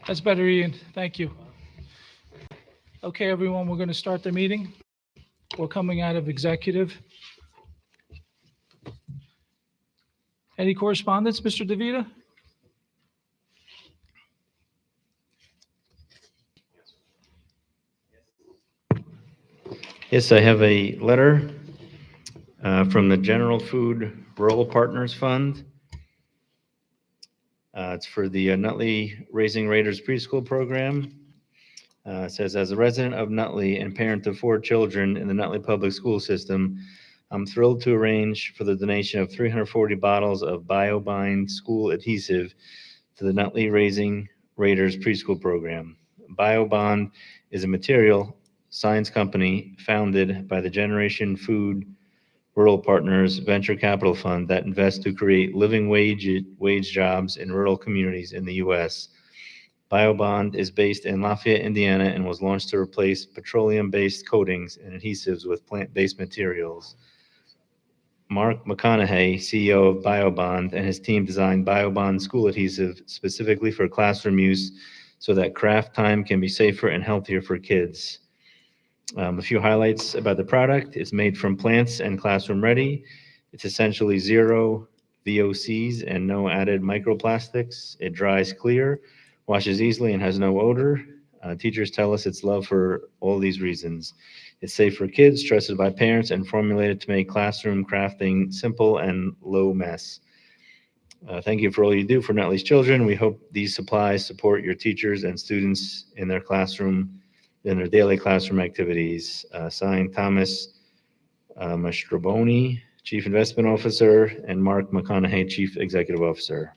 That's better, Ian. Thank you. Okay, everyone, we're going to start the meeting. We're coming out of executive. Any correspondence, Mr. DeVita? Yes, I have a letter from the General Food Rural Partners Fund. It's for the Nutley Raising Raiders preschool program. It says, as a resident of Nutley and parent of 4 children in the Nutley Public School System, I'm thrilled to arrange for the donation of 340 bottles of BioBind school adhesive to the Nutley Raising Raiders preschool program. BioBond is a material science company founded by the Generation Food Rural Partners Venture Capital Fund that invests to create living wage jobs in rural communities in the U.S. BioBond is based in Lafayette, Indiana, and was launched to replace petroleum-based coatings and adhesives with plant-based materials. Mark McConaughey, CEO of BioBond, and his team designed BioBond school adhesive specifically for classroom use so that craft time can be safer and healthier for kids. A few highlights about the product. It's made from plants and classroom ready. It's essentially zero VOCs and no added microplastics. It dries clear, washes easily, and has no odor. Teachers tell us it's loved for all these reasons. It's safe for kids, trusted by parents, and formulated to make classroom crafting simple and low mess. Thank you for all you do for Nutley's children. We hope these supplies support your teachers and students in their daily classroom activities. Signed, Thomas Mastroboni, Chief Investment Officer, and Mark McConaughey, Chief Executive Officer.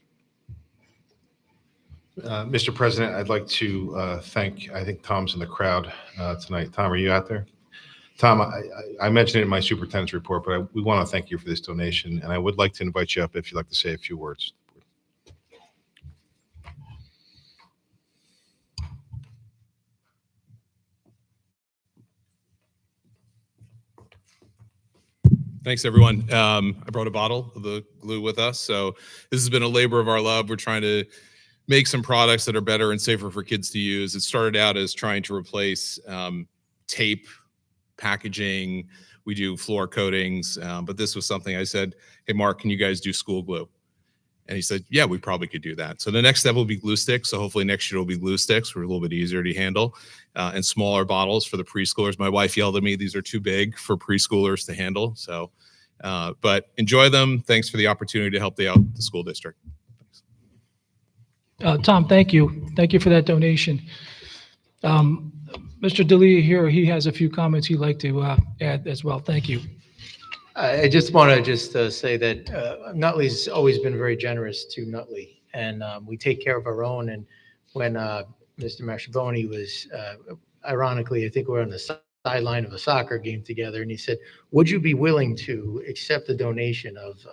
Mr. President, I'd like to I think Tom's in the crowd tonight. Tom, are you out there? Tom, I mentioned it in my superintendent's report, but we want to thank you for this donation, and I would like to invite you up if you'd like to say a few words. Thanks, everyone. I brought a bottle of the glue with us. So this has been a labor of our love. We're trying to make some products that are better and safer for kids to use. It started out as trying to replace tape, packaging. We do floor coatings, but this was something I said, hey, Mark, can you guys do school glue? And he said, yeah, we probably could do that. So the next step will be glue sticks. So hopefully next year will be glue sticks. We're a little bit easier to handle and smaller bottles for the preschoolers. My wife yelled at me, these are too big for preschoolers to handle. So, but enjoy them. Thanks for the opportunity to help out the school district. Tom, thank you. Thank you for that donation. Mr. D'Elia here, he has a few comments he'd like to add as well. Thank you. I just want to say that Nutley's always been very generous to Nutley, and we take care of our own. And when Mr. Mashaboni was, ironically, I think we were on the sideline of a soccer game together, and he said, would you be willing to accept a donation of,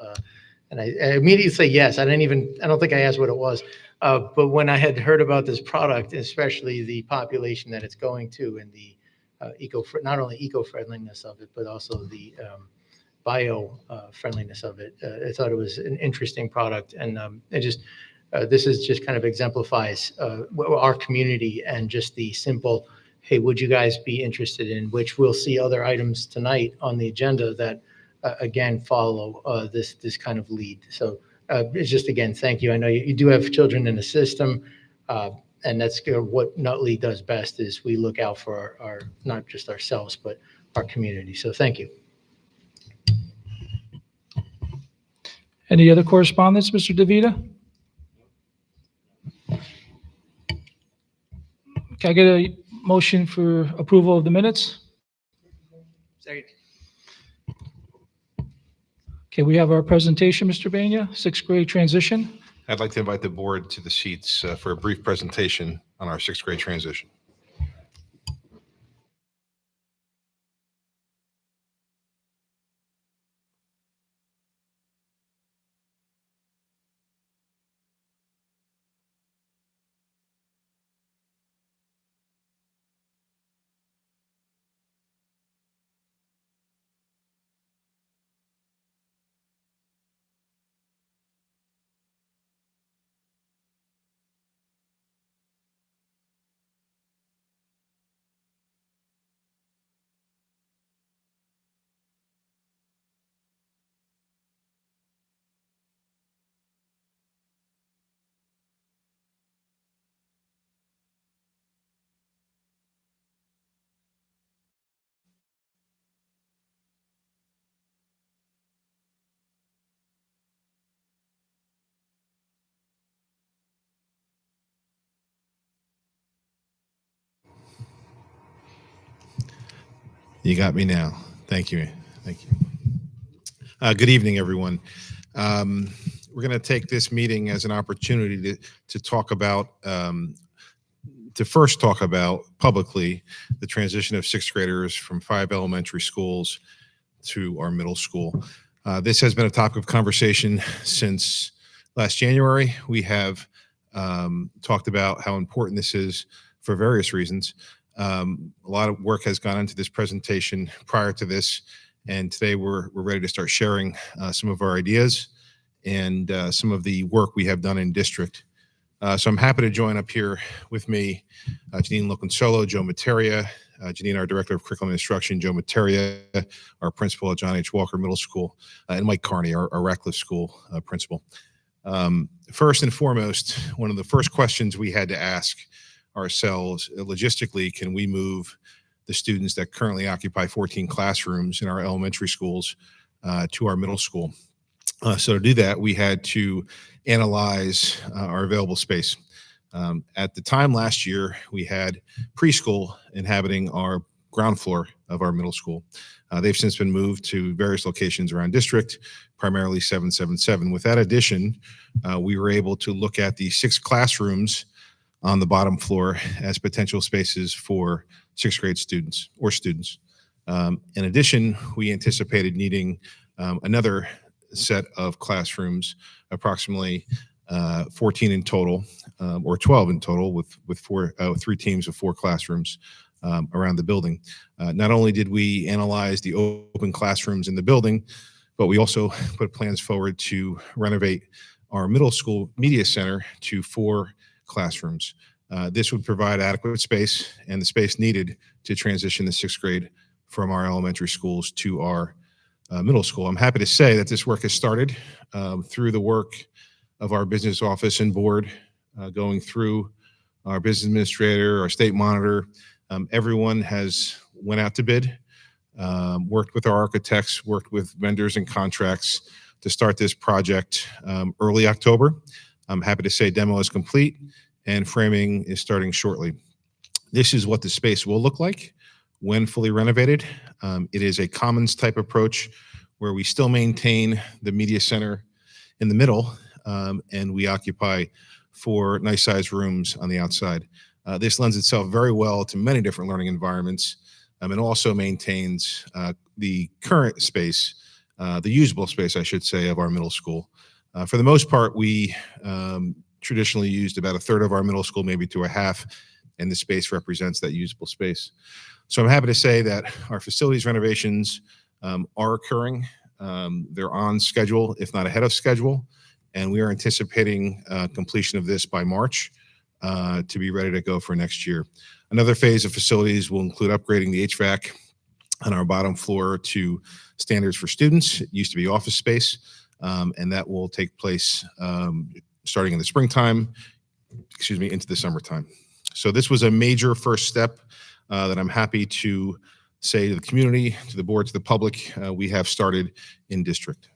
and I immediately say yes. I don't think I asked what it was. But when I had heard about this product, especially the population that it's going to and the not only eco-friendliness of it, but also the bio-friendliness of it, I thought it was an interesting product. And this is just kind of exemplifies our community and just the simple, hey, would you guys be interested in, which we'll see other items tonight on the agenda that, again, follow this kind of lead. So it's just, again, thank you. I know you do have children in the system, and that's what Nutley does best is we look out for our not just ourselves, but our community. So thank you. Any other correspondence, Mr. DeVita? Can I get a motion for approval of the minutes? Second. Okay, we have our presentation, Mr. Bania, sixth grade transition. I'd like to invite the board to the seats for a brief presentation on our sixth grade transition. You got me now. Thank you. Thank you. Good evening, everyone. We're going to take this meeting as an opportunity to talk about, to first talk about publicly the transition of sixth graders from 5 elementary schools to our middle school. This has been a topic of conversation since last January. We have talked about how important this is for various reasons. A lot of work has gone into this presentation prior to this, and today we're ready to start sharing some of our ideas and some of the work we have done in district. So I'm happy to join up here with me, Janine Loconsolo, Joe Materia, Janine, our Director of Curriculum and Instruction, Joe Materia, our Principal at John H. Walker Middle School, and Mike Carney, our Ratcliffe School Principal. First and foremost, one of the first questions we had to ask ourselves, logistically, can we move the students that currently occupy 14 classrooms in our elementary schools to our middle school? So to do that, we had to analyze our available space. At the time last year, we had preschool inhabiting our ground floor of our middle school. They've since been moved to various locations around district, primarily 777. With that addition, we were able to look at the 6 classrooms on the bottom floor as potential spaces for 6th grade students. In addition, we anticipated needing another set of classrooms, approximately 14 in total, or 12 in total, with 3 teams of 4 classrooms around the building. Not only did we analyze the open classrooms in the building, but we also put plans forward to renovate our middle school media center to 4 classrooms. This would provide adequate space and the space needed to transition the 6th grade from our elementary schools to our middle school. I'm happy to say that this work has started through the work of our business office and board, going through our business administrator, our state monitor. Everyone has went out to bid, worked with our architects, worked with vendors and contracts to start this project early October. I'm happy to say demo is complete and framing is starting shortly. This is what the space will look like when fully renovated. It is a commons type approach where we still maintain the media center in the middle, and we occupy 4 nice sized rooms on the outside. This lends itself very well to many different learning environments, and also maintains the current space, the usable space, I should say, of our middle school. For the most part, we traditionally used about 1/3 of our middle school, maybe to a half, and the space represents that usable space. So I'm happy to say that our facilities renovations are occurring. They're on schedule, if not ahead of schedule, and we are anticipating completion of this by March to be ready to go for next year. Another phase of facilities will include upgrading the HVAC on our bottom floor to standards for students. It used to be office space, and that will take place starting in the springtime, into the summertime. So this was a major first step that I'm happy to say to the community, to the board, to the public, we have started in district.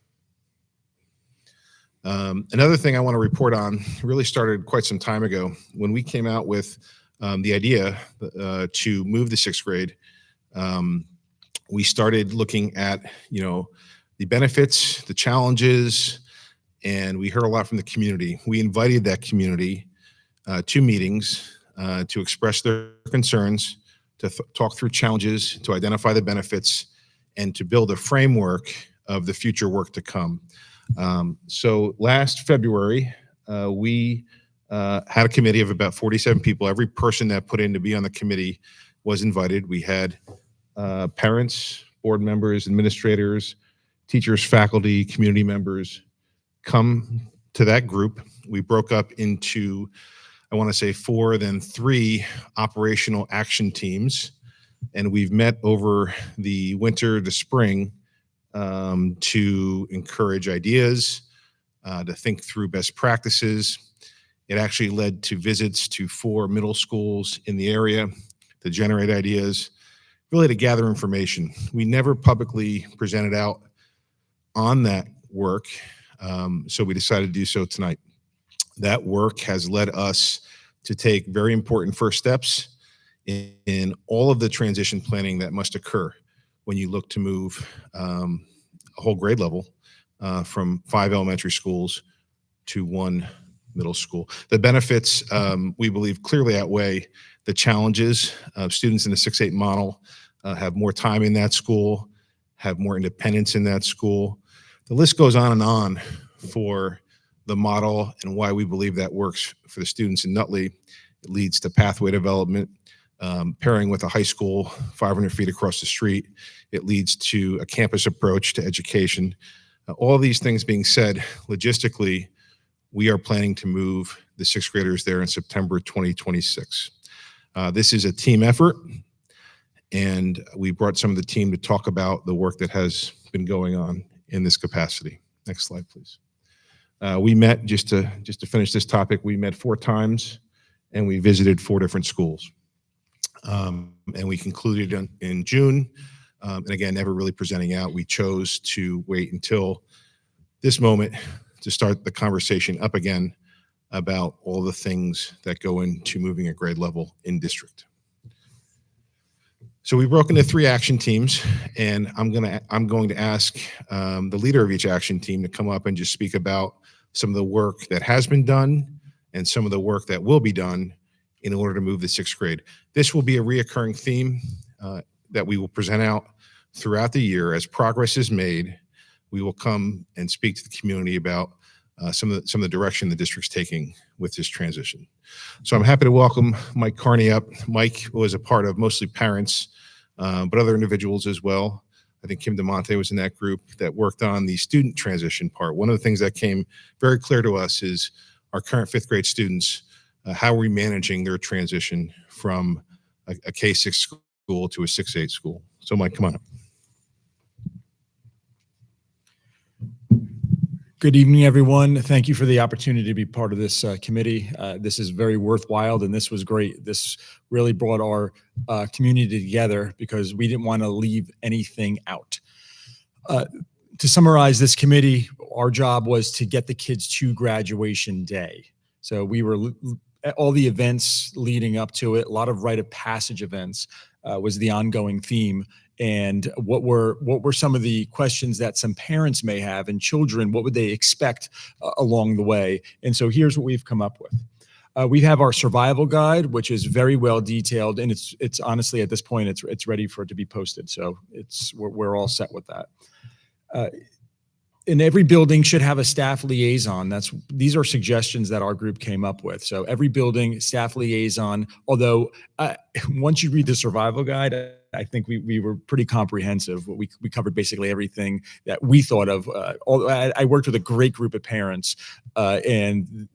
Another thing I want to report on really started quite some time ago when we came out with the idea to move the 6th grade. We started looking at, the benefits, the challenges, and we heard a lot from the community. We invited that community to meetings to express their concerns, to talk through challenges, to identify the benefits, and to build a framework of the future work to come. So last February, we had a committee of about 47 people. Every person that put in to be on the committee was invited. We had parents, board members, administrators, teachers, faculty, community members come to that group. We broke up into, I want to say 4, then 3 operational action teams. And we've met over the winter to spring to encourage ideas, to think through best practices. It actually led to visits to 4 middle schools in the area to generate ideas, really to gather information. We never publicly presented out on that work, so we decided to do so tonight. That work has led us to take very important first steps in all of the transition planning that must occur. when you look to move a whole grade level from 5 elementary schools to 1 middle school. The benefits, we believe, clearly outweigh the challenges. Students in the 6-8 model have more time in that school, have more independence in that school. The list goes on and on for the model and why we believe that works for the students in Nutley. It leads to pathway development, pairing with a high school 500 feet across the street. It leads to a campus approach to education. All these things being said, logistically, we are planning to move the 6th graders there in September 2026. This is a team effort, and we brought some of the team to talk about the work that has been going on in this capacity. Next slide, please. We met, just to finish this topic, we met 4 times, and we visited 4 different schools. And we concluded in June, and again, never really presenting out. We chose to wait until this moment to start the conversation up again about all the things that go into moving a grade level in district. So we broke into 3 action teams, and I'm going to ask the leader of each action team to come up and just speak about some of the work that has been done and some of the work that will be done in order to move the 6th grade. This will be a reoccurring theme that we will present out throughout the year. As progress is made, we will come and speak to the community about some of the direction the district's taking with this transition. So I'm happy to welcome Mike Carney up. Mike was a part of mostly parents, but other individuals as well. I think Kim DeMonte was in that group that worked on the student transition part. One of the things that came very clear to us is our current 5th grade students, how are we managing their transition from a K-6 school to a 6-8 school? So Mike, come on up. Good evening, everyone. Thank you for the opportunity to be part of this committee. This is very worthwhile, and this was great. This really brought our community together because we didn't want to leave anything out. To summarize this committee, our job was to get the kids to graduation day. So we were all the events leading up to it, a lot of rite of passage events was the ongoing theme. And what were some of the questions that some parents may have, and children, what would they expect along the way? And so here's what we've come up with. We have our survival guide, which is very well detailed, and it's honestly at this point it's ready for it to be posted. So we're all set with that. And every building should have a staff liaison. These are suggestions that our group came up with. So every building, staff liaison, although once you read the survival guide, I think we were pretty comprehensive. We covered basically everything that we thought of. I worked with a great group of parents, and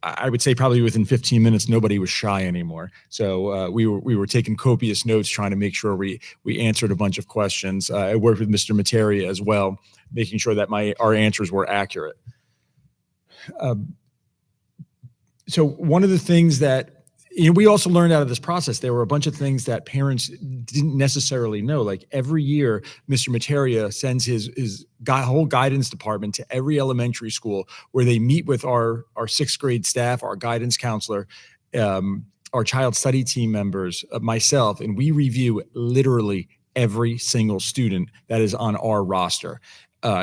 I would say probably within 15 minutes, nobody was shy anymore. So we were taking copious notes, trying to make sure we answered a bunch of questions. I worked with Mr. Materia as well, making sure that our answers were accurate. So one of the things that we also learned out of this process, there were a bunch of things that parents didn't necessarily know. Like every year, Mr. Materia sends his whole guidance department to every elementary school where they meet with our 6th grade staff, our guidance counselor, our child study team members, myself, and we review literally every single student that is on our roster.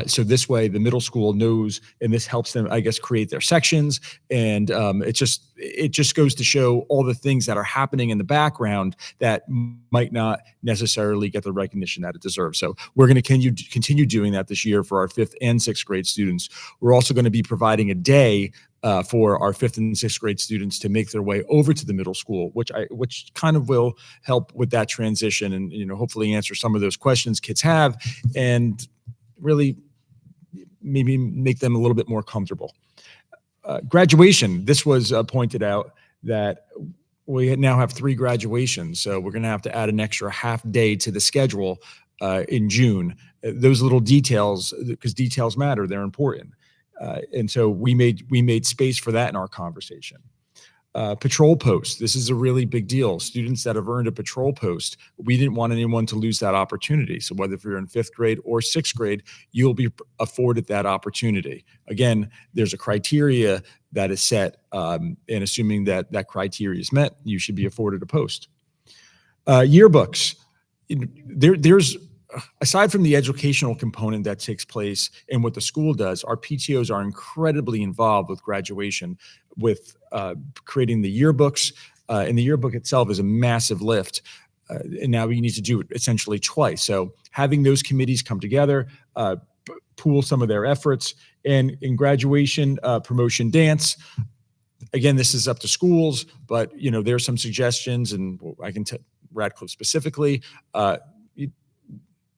So this way the middle school knows, and this helps them, I guess, create their sections. And it just goes to show all the things that are happening in the background that might not necessarily get the recognition that it deserves. So we're going to continue doing that this year for our 5th and 6th grade students. We're also going to be providing a day for our 5th and 6th grade students to make their way over to the middle school, which kind of will help with that transition and hopefully answer some of those questions kids have, and really maybe make them a little bit more comfortable. Graduation, this was pointed out that we now have 3 graduations, so we're going to have to add an extra half day to the schedule in June. Those little details, because details matter, they're important. And so we made space for that in our conversation. Patrol posts. This is a really big deal. Students that have earned a patrol post, we didn't want anyone to lose that opportunity. So whether if you're in 5th grade or 6th grade, you'll be afforded that opportunity. Again, there's a criteria that is set, and assuming that criteria is met, you should be afforded a post. Yearbooks. there's aside from the educational component that takes place and what the school does, our PTOs are incredibly involved with graduation, with creating the yearbooks. And the yearbook itself is a massive lift. And now we need to do it essentially twice. So having those committees come together, pool some of their efforts, and in graduation, promotion dance. Again, this is up to schools, but there's some suggestions, and I can tell Radcliffe specifically.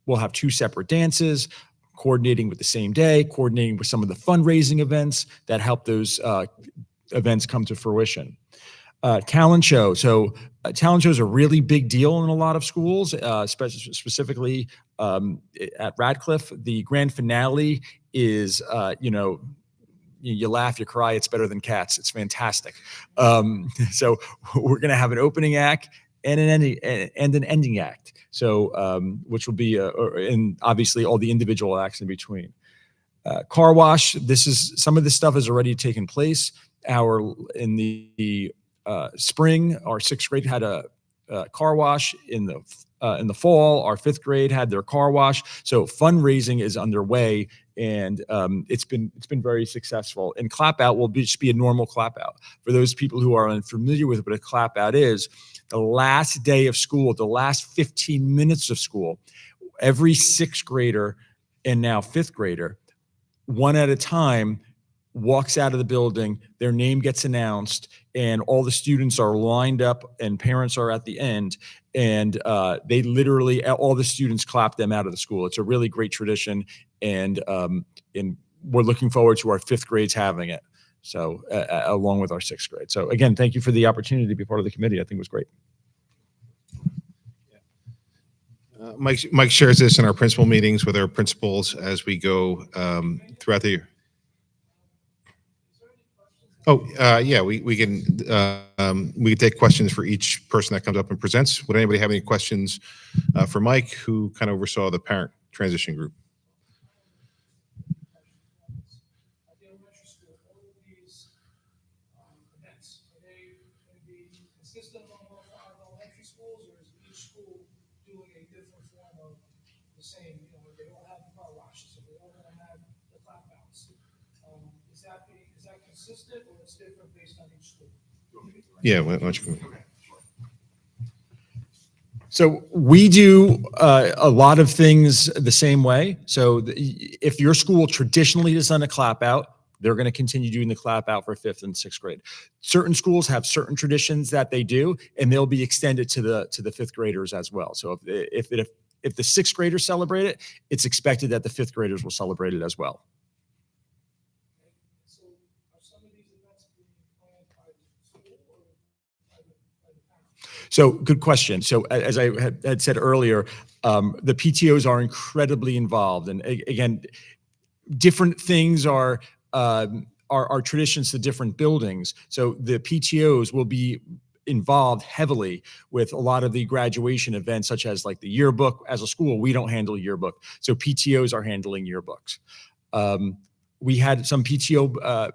We'll have 2 separate dances, coordinating with the same day, coordinating with some of the fundraising events that help those events come to fruition. Talent show. So talent show is a really big deal in a lot of schools, specifically at Radcliffe. The grand finale is, you laugh, you cry. It's better than Cats. It's fantastic. So we're going to have an opening act and an ending act. So which will be, and obviously all the individual acts in between. Car wash. Some of this stuff has already taken place. In the spring, our 6th grade had a car wash. In the fall, our 5th grade had their car wash. So fundraising is underway, and it's been very successful. And clap out will just be a normal clap out. For those people who are unfamiliar with what a clap out is, the last day of school, the last 15 minutes of school, every 6th grader and now 5th grader, one at a time, walks out of the building, their name gets announced, and all the students are lined up and parents are at the end. And they literally, all the students clap them out of the school. It's a really great tradition. And we're looking forward to our 5th grades having it. So along with our 6th grade. So again, thank you for the opportunity to be part of the committee. I think it was great. Mike shares this in our principal meetings with our principals as we go throughout the year. Oh, yeah, we can take questions for each person that comes up and presents. Would anybody have any questions for Mike, who kind of oversaw the parent transition group? At the elementary school, all of these events, are they going to be consistent among all 5 elementary schools, or is each school doing a different form of the same? They all have car washes, so they're all going to have the clap outs. Is that consistent, or it's different based on each school? Yeah, why don't you come? So we do a lot of things the same way. So if your school traditionally has done a clap out, they're going to continue doing the clap out for 5th and 6th grade. Certain schools have certain traditions that they do, and they'll be extended to the 5th graders as well. So if the 6th graders celebrate it, it's expected that the 5th graders will celebrate it as well. So are some of these events being planned by the school or by the parents? So good question. So as I had said earlier, the PTOs are incredibly involved. And again, different things are traditions to different buildings. So the PTOs will be involved heavily with a lot of the graduation events, such as like the yearbook. As a school, we don't handle yearbook. So PTOs are handling yearbooks. We had some PTO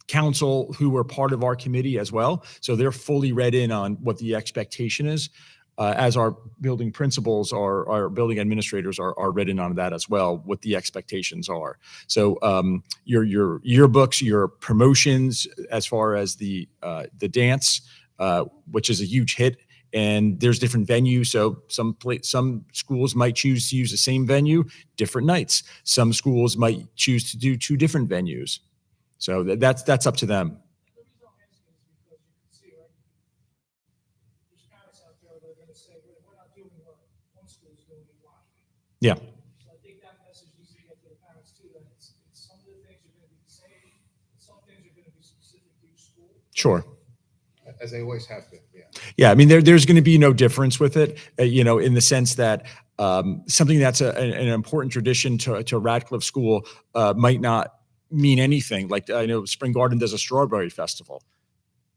council who were part of our committee as well. So they're fully read in on what the expectation is, as our building principals, our building administrators are read in on that as well, what the expectations are. So your yearbooks, your promotions, as far as the dance, which is a huge hit, and there's different venues. So some schools might choose to use the same venue, different nights. Some schools might choose to do 2 different venues. So that's up to them. The reason I'm asking is because you can see, right, there's parents out there that are going to say, we're not doing what one school is doing, we want. Yeah. So I think that message needs to get to the parents too, that it's some of the things are going to be the same, and some things are going to be specific to each school. Sure. As they always have been, yeah. Yeah, I mean, there's going to be no difference with it, in the sense that something that's an important tradition to Radcliffe School might not mean anything. Like I know Spring Garden does a strawberry festival.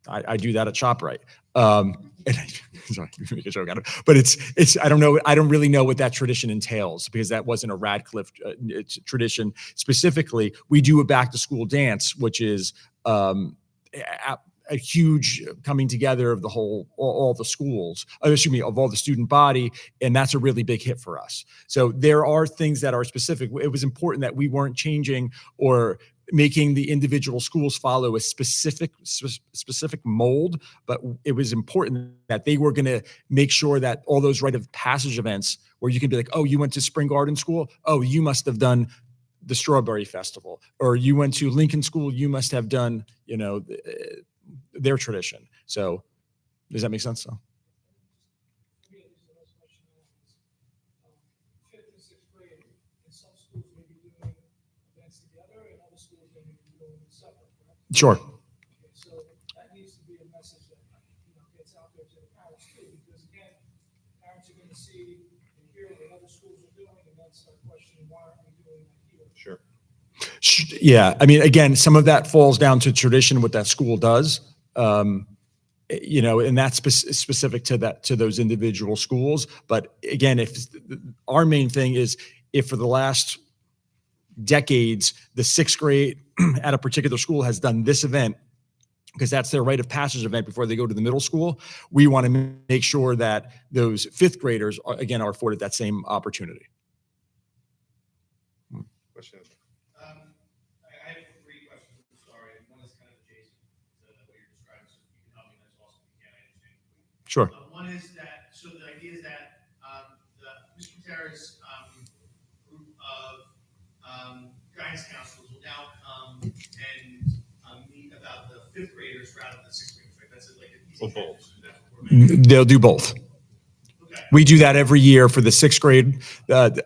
I do that at ShopRite. Sorry, make a joke out of it. But it's I don't know. I don't really know what that tradition entails, because that wasn't a Radcliffe tradition specifically. We do a back to school dance, which is a huge coming together of the whole, all the schools, of all the student body. And that's a really big hit for us. So there are things that are specific. It was important that we weren't changing or making the individual schools follow a specific mold, but it was important that they were going to make sure that all those rite of passage events where you can be like, oh, you went to Spring Garden School, oh, you must have done the Strawberry Festival, or you went to Lincoln School, you must have done, their tradition. So does that make sense? So Fifth and sixth grade, in some schools may be doing events together, and other schools may be doing it separate, correct? sure. Okay, so that needs to be a message that, gets out there to the parents too, because again, parents are gonna see and hear what other schools are doing, and then start questioning, why aren't we doing that here? Sure. Yeah, I mean, again, some of that falls down to tradition, what that school does. And that's specific to those individual schools. But again, if our main thing is, if for the last decades, the sixth grade at a particular school has done this event, because that's their rite of passage event before they go to the middle school, we want to make sure that those fifth graders, are afforded that same opportunity. Question. I have three questions, I'm sorry. One is kind of adjacent to what you're describing, so if you can help me as well, if you can, I understand. Sure. One is that, so the idea is that Mr. Terra's group of guidance counselors will now come and meet about the fifth graders rather than the sixth graders, right? That's like an easy transition. That's what we're making. They'll do both. Okay. We do that every year for the sixth grade,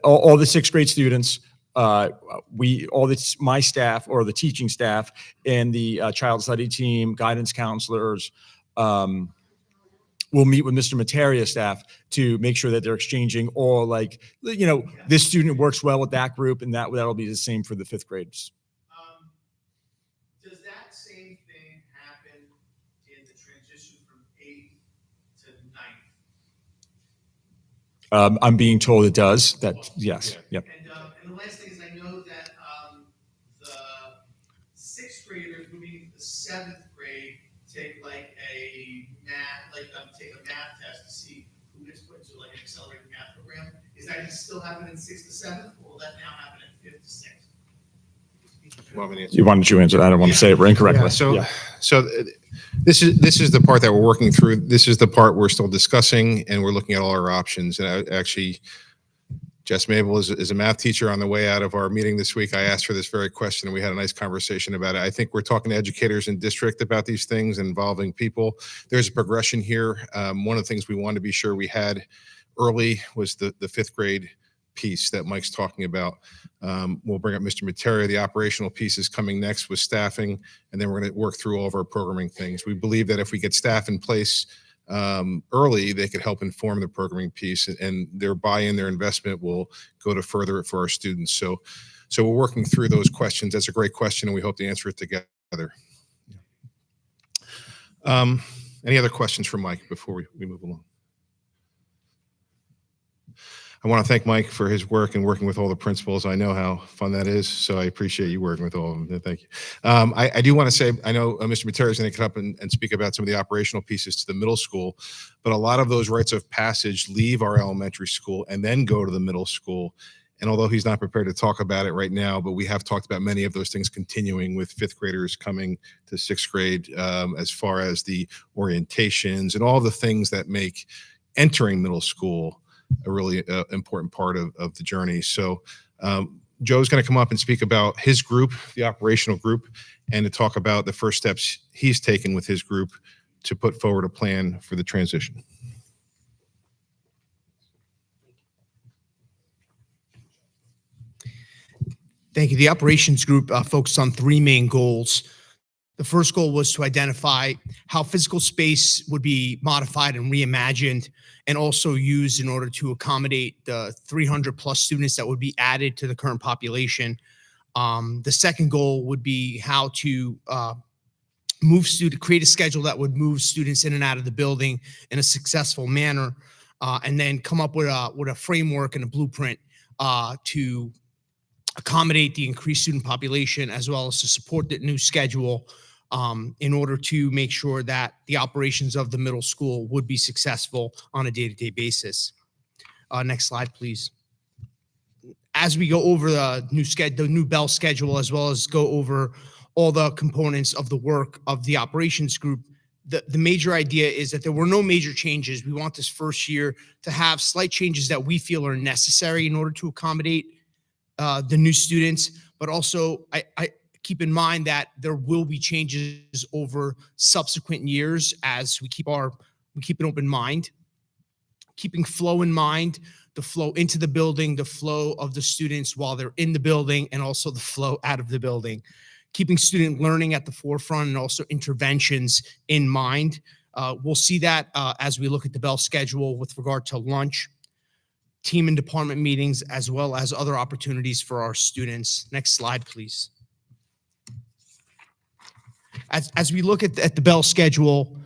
all the sixth grade students. My staff, or the teaching staff, and the child study team, guidance counselors, will meet with Mr. Materia's staff to make sure that they're exchanging all, this student works well with that group, and that'll be the same for the fifth grades. Does that same thing happen in the transition from 8th to 9th? I'm being told it does. Yes. Yeah. Yep. And the last thing is, I know that the sixth graders moving to the seventh grade take take a math test to see who gets put into an accelerated math program. Is that going to still happen in sixth to seventh, or will that now happen in fifth to sixth? Want me to answer? You wanted to answer that. I don't want to say it incorrectly. Yeah, so this is the part that we're working through. This is the part we're still discussing, and we're looking at all our options. And actually, Jess Mabel is a math teacher. On the way out of our meeting this week, I asked her this very question, and we had a nice conversation about it. I think we're talking to educators in district about these things involving people. There's a progression here. One of the things we wanted to be sure we had early was the fifth grade piece that Mike's talking about. We'll bring up Mr. Materia. The operational piece is coming next with staffing, and then we're going to work through all of our programming things. We believe that if we get staff in place early, they could help inform the programming piece, and their buy-in, their investment will go to further it for our students. So we're working through those questions. That's a great question, and we hope to answer it together. Any other questions for Mike before we move along? I want to thank Mike for his work and working with all the principals. I know how fun that is, so I appreciate you working with all of them. Thank you. I do want to say, I know Mr. Materia is going to come up and speak about some of the operational pieces to the middle school, but a lot of those rites of passage leave our elementary school and then go to the middle school. And although he's not prepared to talk about it right now, but we have talked about many of those things continuing with fifth graders coming to sixth grade, as far as the orientations and all the things that make entering middle school a really important part of the journey. So Joe's going to come up and speak about his group, the operational group, and to talk about the first steps he's taken with his group to put forward a plan for the transition. Thank you. The operations group focused on three main goals. The first goal was to identify how physical space would be modified and reimagined and also used in order to accommodate the 300 plus students that would be added to the current population. The second goal would be how to create a schedule that would move students in and out of the building in a successful manner, and then come up with a framework and a blueprint to accommodate the increased student population, as well as to support the new schedule in order to make sure that the operations of the middle school would be successful on a day-to-day basis. Next slide, please. As we go over the new Bell schedule, as well as go over all the components of the work of the operations group, the major idea is that there were no major changes. We want this first year to have slight changes that we feel are necessary in order to accommodate the new students, but also I keep in mind that there will be changes over subsequent years as we keep an open mind, keeping flow in mind, the flow into the building, the flow of the students while they're in the building, and also the flow out of the building. Keeping student learning at the forefront and also interventions in mind. We'll see that as we look at the Bell schedule with regard to lunch, team and department meetings, as well as other opportunities for our students. Next slide, please. As we look at the Bell schedule,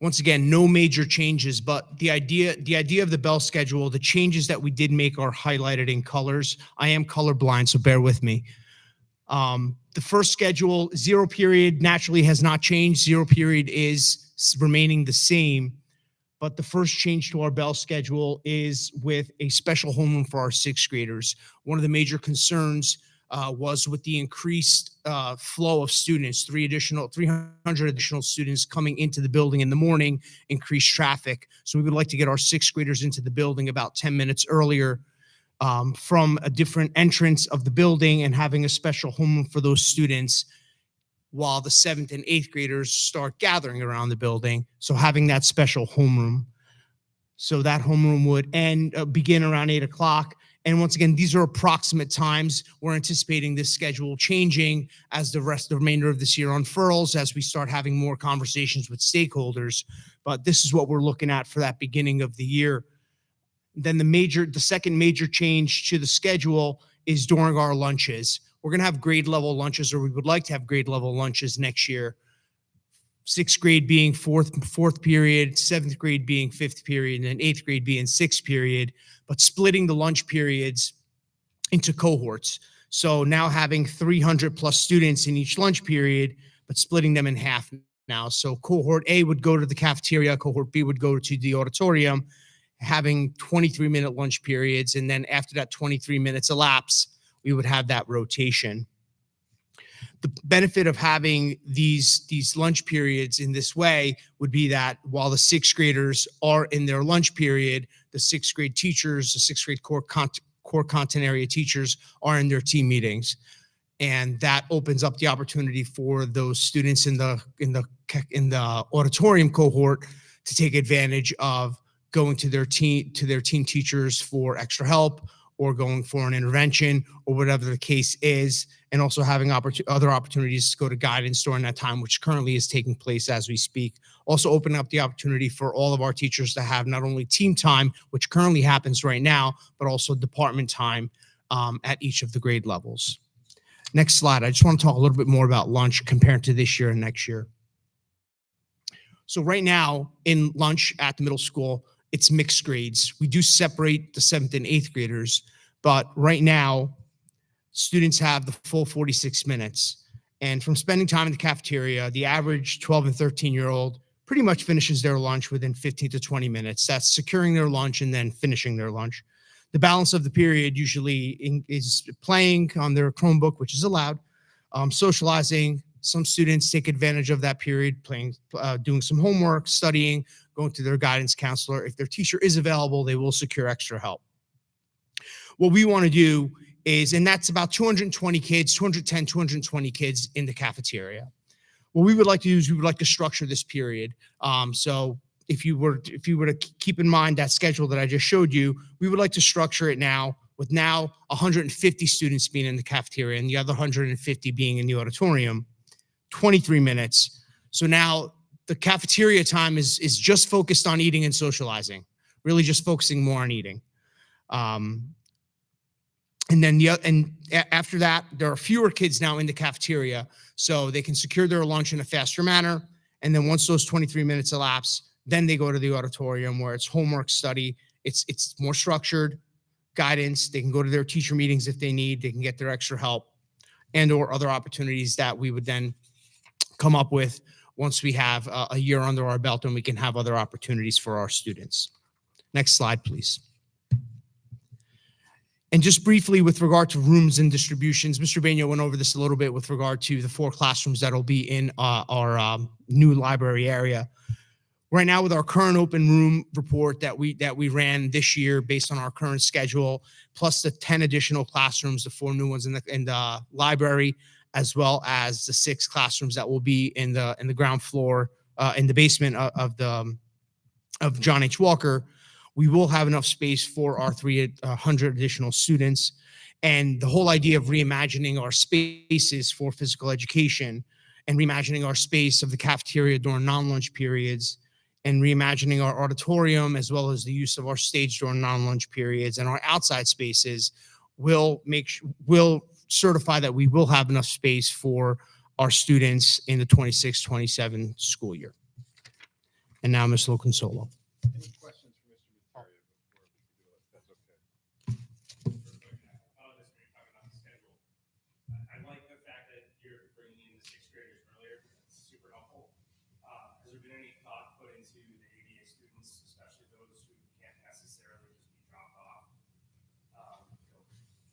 once again, no major changes, but the idea of the Bell schedule, the changes that we did make are highlighted in colors. I am colorblind, so bear with me. The first schedule, 0 period, naturally has not changed. 0 period is remaining the same. But the first change to our Bell schedule is with a special homeroom for our 6th graders. One of the major concerns was with the increased flow of students, 300 additional students coming into the building in the morning, increased traffic. So we would like to get our 6th graders into the building about 10 minutes earlier from a different entrance of the building and having a special homeroom for those students while the 7th and 8th graders start gathering around the building. So having that special homeroom. So that homeroom would begin around 8 o'clock. And once again, these are approximate times. We're anticipating this schedule changing as the remainder of this year unfurls, as we start having more conversations with stakeholders. But this is what we're looking at for that beginning of the year. Then the second major change to the schedule is during our lunches. We're going to have grade level lunches, or we would like to have grade level lunches next year. 6th grade being fourth period, 7th grade being 5th period, and then 8th grade being 6th period, but splitting the lunch periods into cohorts. So now having 300 plus students in each lunch period, but splitting them in half now. So cohort A would go to the cafeteria, cohort B would go to the auditorium, having 23-minute lunch periods. And then after that 23 minutes elapse, we would have that rotation. The benefit of having these lunch periods in this way would be that while the 6th graders are in their lunch period, the 6th grade teachers, the 6th grade core content area teachers are in their team meetings. And that opens up the opportunity for those students in the auditorium cohort to take advantage of going to their team teachers for extra help, or going for an intervention, or whatever the case is, and also having other opportunities to go to guidance during that time, which currently is taking place as we speak. Also opening up the opportunity for all of our teachers to have not only team time, which currently happens right now, but also department time at each of the grade levels. Next slide. I just want to talk a little bit more about lunch compared to this year and next year. So right now in lunch at the middle school, it's mixed grades. We do separate the 7th and 8th graders, but right now students have the full 46 minutes. And from spending time in the cafeteria, the average 12 and 13-year-old pretty much finishes their lunch within 15 to 20 minutes. That's securing their lunch and then finishing their lunch. The balance of the period usually is playing on their Chromebook, which is allowed, socializing. Some students take advantage of that period, playing, doing some homework, studying, going to their guidance counselor. If their teacher is available, they will secure extra help. What we want to do is, and that's about 220 kids, 210, 220 kids in the cafeteria. What we would like to do is we would like to structure this period. So if you were to keep in mind that schedule that I just showed you, we would like to structure it now with 150 students being in the cafeteria and the other 150 being in the auditorium, 23 minutes. So now the cafeteria time is just focused on eating and socializing, really just focusing more on eating. And then after that, there are fewer kids now in the cafeteria, so they can secure their lunch in a faster manner. And then once those 23 minutes elapse, then they go to the auditorium where it's homework, study. It's more structured, guidance. They can go to their teacher meetings if they need. They can get their extra help and or other opportunities that we would then come up with once we have a year under our belt and we can have other opportunities for our students. Next slide, please. And just briefly with regard to rooms and distributions, Mr. Baino went over this a little bit with regard to the 4 classrooms that'll be in our new library area. Right now, with our current open room report that we ran this year based on our current schedule, plus the 10 additional classrooms, the 4 new ones in the library, as well as the 6 classrooms that will be in the ground floor, in the basement of John H. Walker, we will have enough space for our 300 additional students. And the whole idea of reimagining our spaces for physical education and reimagining our space of the cafeteria during non-lunch periods and reimagining our auditorium as well as the use of our stage during non-lunch periods and our outside spaces will certify that we will have enough space for our students in the 26-27 school year. And now Ms. Loconsolo. Any questions for Mr. Materia before we do it? That's okay. I like the fact that you're bringing in the 6th graders earlier. It's super helpful. Has there been any thought put into the ABA students, especially those who can't necessarily just be dropped off,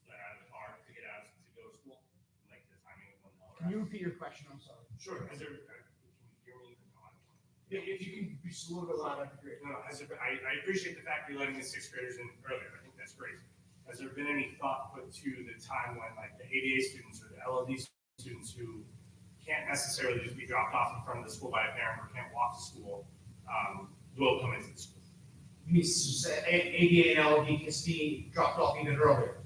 let out of the car to get out to go to school? Like the timing of when they'll Can you arrive? repeat your question? I'm sorry. Sure. Has there, can you hear me? If you can be just a little bit louder, that'd be great. No, I appreciate the fact you're letting the 6th graders in earlier. I think that's great. Has there been any thought put to the time when like the ABA students or the LLD students who can't necessarily just be dropped off in front of the school by a parent or can't walk to school, will come into the school? You mean ADA and LD can be dropped off even earlier?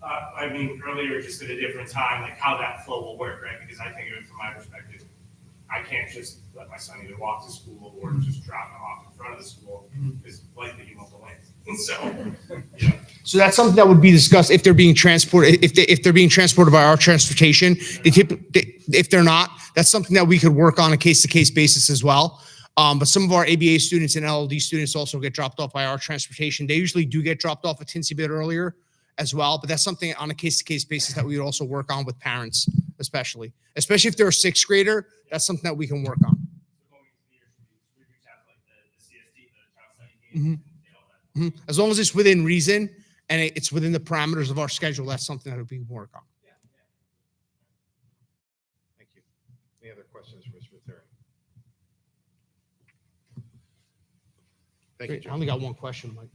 I mean, earlier, just at a different time, like how that flow will work, right? Because I think of it from my perspective, I can't just let my son either walk to school or just drop him off in front of the school because likely he won't go in. So, yeah. So that's something that would be discussed if they're being transported, if they're being transported by our transportation. If they're not, that's something that we could work on a case-to-case basis as well. But some of our ABA students and LLD students also get dropped off by our transportation. They usually do get dropped off a teensy bit earlier as well, but that's something on a case-to-case basis that we would also work on with parents, especially if they're a 6th grader. That's something that we can work on. As long as it's within reason and it's within the parameters of our schedule, that's something that we can work on. Thank you. Any other questions for Mr. Materia? Thank you, Great. I Joe. only got one question, Mike.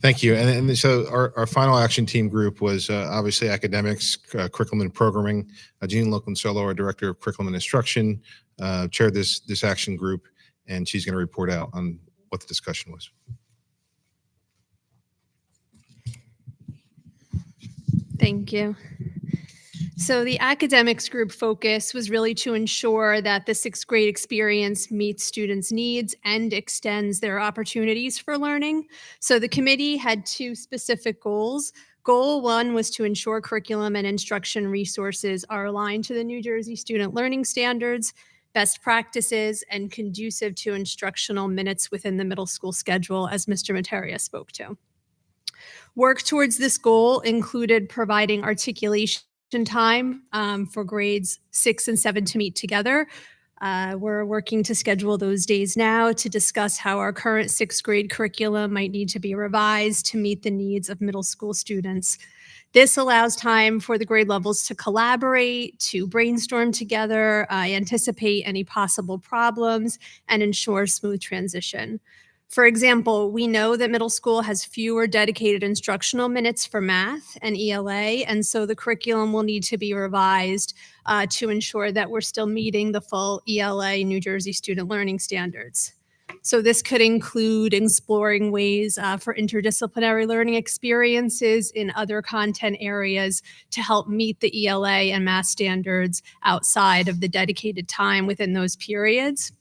Thank you. And so our final action team group was obviously academics, curriculum and programming. Jean Loconsolo, our director of curriculum and instruction, chaired this action group, and she's going to report out on what the discussion was. Thank you. So the academics group focus was really to ensure that the 6th grade experience meets students' needs and extends their opportunities for learning. So the committee had 2 specific goals. Goal 1 was to ensure curriculum and instruction resources are aligned to the New Jersey Student Learning Standards, best practices, and conducive to instructional minutes within the middle school schedule, as Mr. Materia spoke to. Work towards this goal included providing articulation time for grades 6 and 7 to meet together. We're working to schedule those days now to discuss how our current 6th grade curriculum might need to be revised to meet the needs of middle school students. This allows time for the grade levels to collaborate, to brainstorm together, anticipate any possible problems, and ensure smooth transition. For example, we know that middle school has fewer dedicated instructional minutes for math and ELA, and so the curriculum will need to be revised to ensure that we're still meeting the full ELA New Jersey Student Learning Standards. So this could include exploring ways for interdisciplinary learning experiences in other content areas to help meet the ELA and math standards outside of the dedicated time within those periods.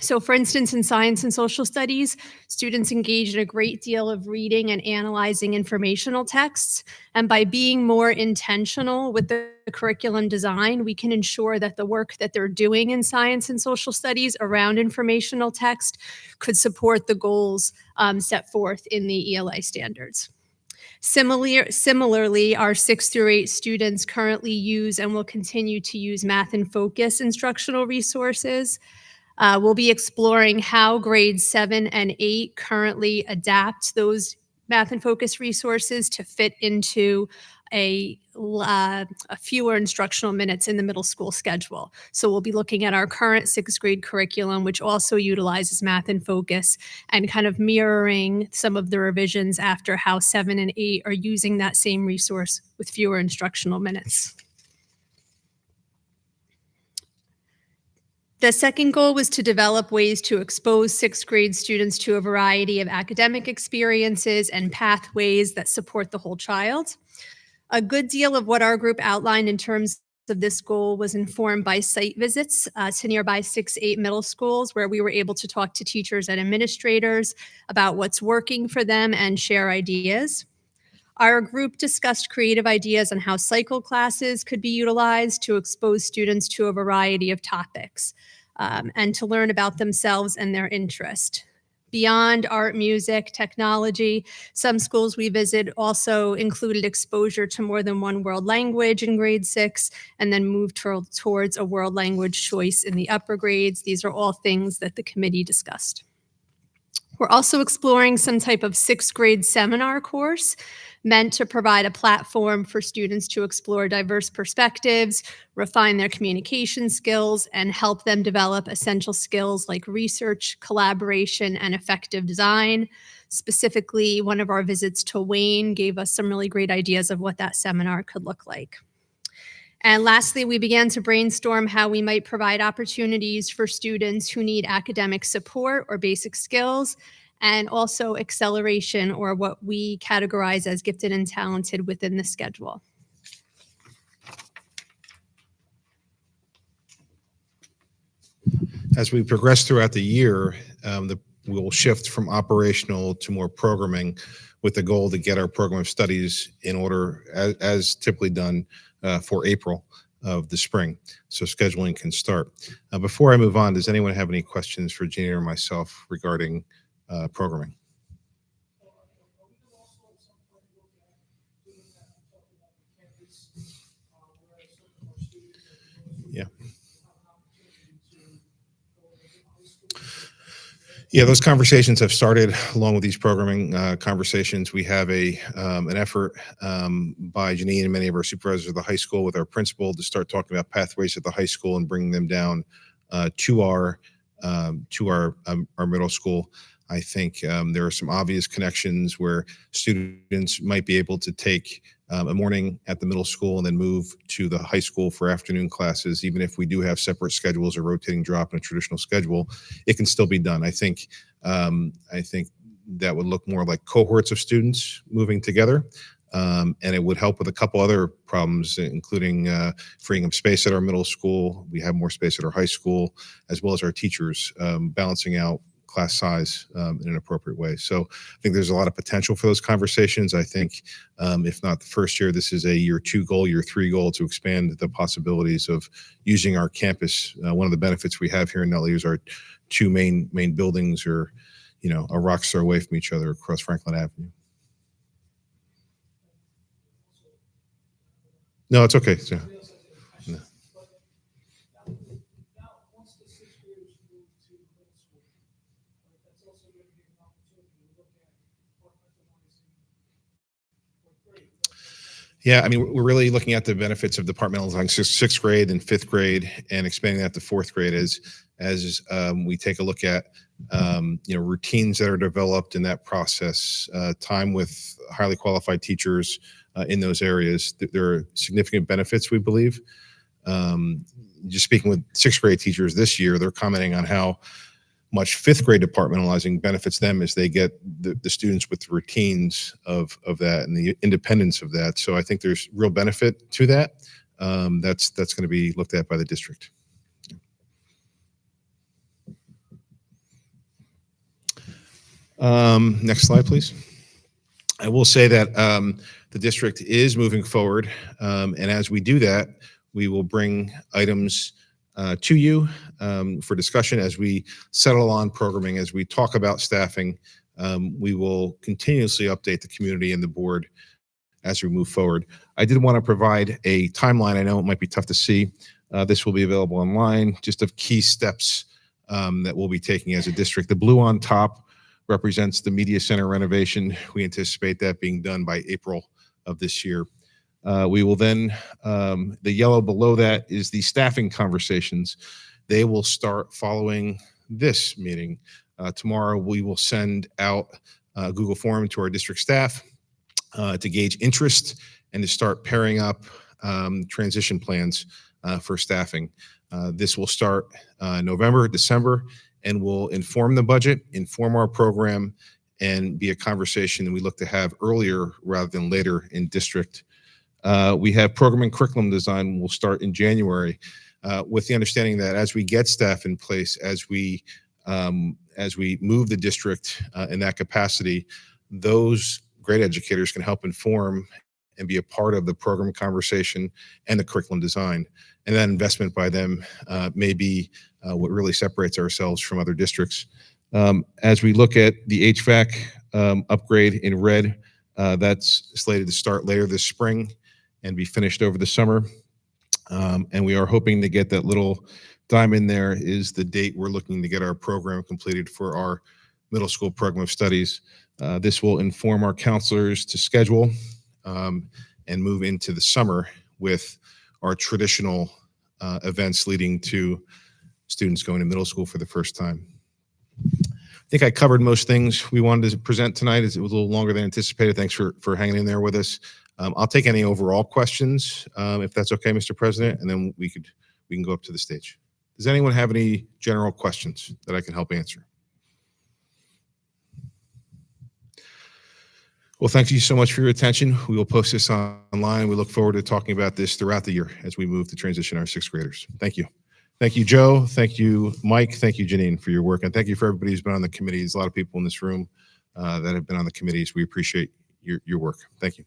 So for instance, in science and social studies, students engage in a great deal of reading and analyzing informational texts. And by being more intentional with the curriculum design, we can ensure that the work that they're doing in science and social studies around informational text could support the goals set forth in the ELA standards. Similarly, our 6 through 8 students currently use and will continue to use Math in Focus instructional resources. We'll be exploring how grades 7 and 8 currently adapt those Math in Focus resources to fit into a fewer instructional minutes in the middle school schedule. So we'll be looking at our current 6th grade curriculum, which also utilizes Math in Focus, and kind of mirroring some of the revisions after how 7 and 8 are using that same resource with fewer instructional minutes. The second goal was to develop ways to expose 6th grade students to a variety of academic experiences and pathways that support the whole child. A good deal of what our group outlined in terms of this goal was informed by site visits to nearby 6-8 middle schools, where we were able to talk to teachers and administrators about what's working for them and share ideas. Our group discussed creative ideas on how cycle classes could be utilized to expose students to a variety of topics and to learn about themselves and their interest. Beyond art, music, technology, some schools we visit also included exposure to more than one world language in grade 6, and then moved towards a world language choice in the upper grades. These are all things that the committee discussed. We're also exploring some type of 6th grade seminar course meant to provide a platform for students to explore diverse perspectives, refine their communication skills, and help them develop essential skills like research, collaboration, and effective design. Specifically, one of our visits to Wayne gave us some really great ideas of what that seminar could look like. And lastly, we began to brainstorm how we might provide opportunities for students who need academic support or basic skills, and also acceleration, or what we categorize as gifted and talented, within the schedule. As we progress throughout the year, we will shift from operational to more programming, with the goal to get our program of studies in order, as typically done for April of the spring, so scheduling can start. Before I move on, does anyone have any questions for Jeannie or myself regarding programming? Yeah. Yeah, those conversations have started along with these programming conversations. We have an effort by Janine and many of our supervisors at the high school with our principal to start talking about pathways at the high school and bringing them down to our middle school. I think there are some obvious connections where students might be able to take a morning at the middle school and then move to the high school for afternoon classes. Even if we do have separate schedules or rotating drop in a traditional schedule, it can still be done. I think that would look more like cohorts of students moving together. And it would help with a couple other problems, including freeing up space at our middle school. We have more space at our high school, as well as our teachers, balancing out class size in an appropriate way. So I think there's a lot of potential for those conversations. I think if not the first year, this is a year 2 goal, year 3 goal to expand the possibilities of using our campus. One of the benefits we have here in Nutley is our 2 main buildings are, a rock's throw away from each other across Franklin Avenue. No, it's okay. Yeah. No. Yeah, I mean, we're really looking at the benefits of departmentalizing 6th grade and 5th grade and expanding that to 4th grade as we take a look at routines that are developed in that process, time with highly qualified teachers in those areas. There are significant benefits, we believe. Just speaking with 6th grade teachers this year, they're commenting on how much 5th grade departmentalizing benefits them as they get the students with the routines of that and the independence of that. So I think there's real benefit to that. That's going to be looked at by the district. Next slide, please. I will say that the district is moving forward, and as we do that, we will bring items to you for discussion as we settle on programming, as we talk about staffing, We will continuously update the community and the board as we move forward. I did want to provide a timeline. I know it might be tough to see. This will be available online, just of key steps that we'll be taking as a district. The blue on top represents the media center renovation. We anticipate that being done by April of this year. We will then, the yellow below that is the staffing conversations. They will start following this meeting. Tomorrow, we will send out a Google form to our district staff to gauge interest and to start pairing up transition plans for staffing. This will start November, December, and will inform the budget, inform our program, and be a conversation that we look to have earlier rather than later in district. We have program and curriculum design will start in January with the understanding that as we get staff in place, as we move the district in that capacity, those great educators can help inform and be a part of the program conversation and the curriculum design. And that investment by them may be what really separates ourselves from other districts. As we look at the HVAC upgrade in red, that's slated to start later this spring and be finished over the summer. And we are hoping to get that little diamond there is the date we're looking to get our program completed for our middle school program of studies. This will inform our counselors to schedule and move into the summer with our traditional events leading to students going to middle school for the first time. I think I covered most things we wanted to present tonight. It was a little longer than anticipated. Thanks for hanging in there with us. I'll take any overall questions, if that's okay, Mr. President, and then we can go up to the stage. Does anyone have any general questions that I can help answer? Well, thank you so much for your attention. We will post this online. We look forward to talking about this throughout the year as we move to transition our sixth graders. Thank you. Thank you, Joe. Thank you, Mike. Thank you, Janine, for your work. And thank you for everybody who's been on the committees. A lot of people in this room that have been on the committees. We appreciate your work. Thank you.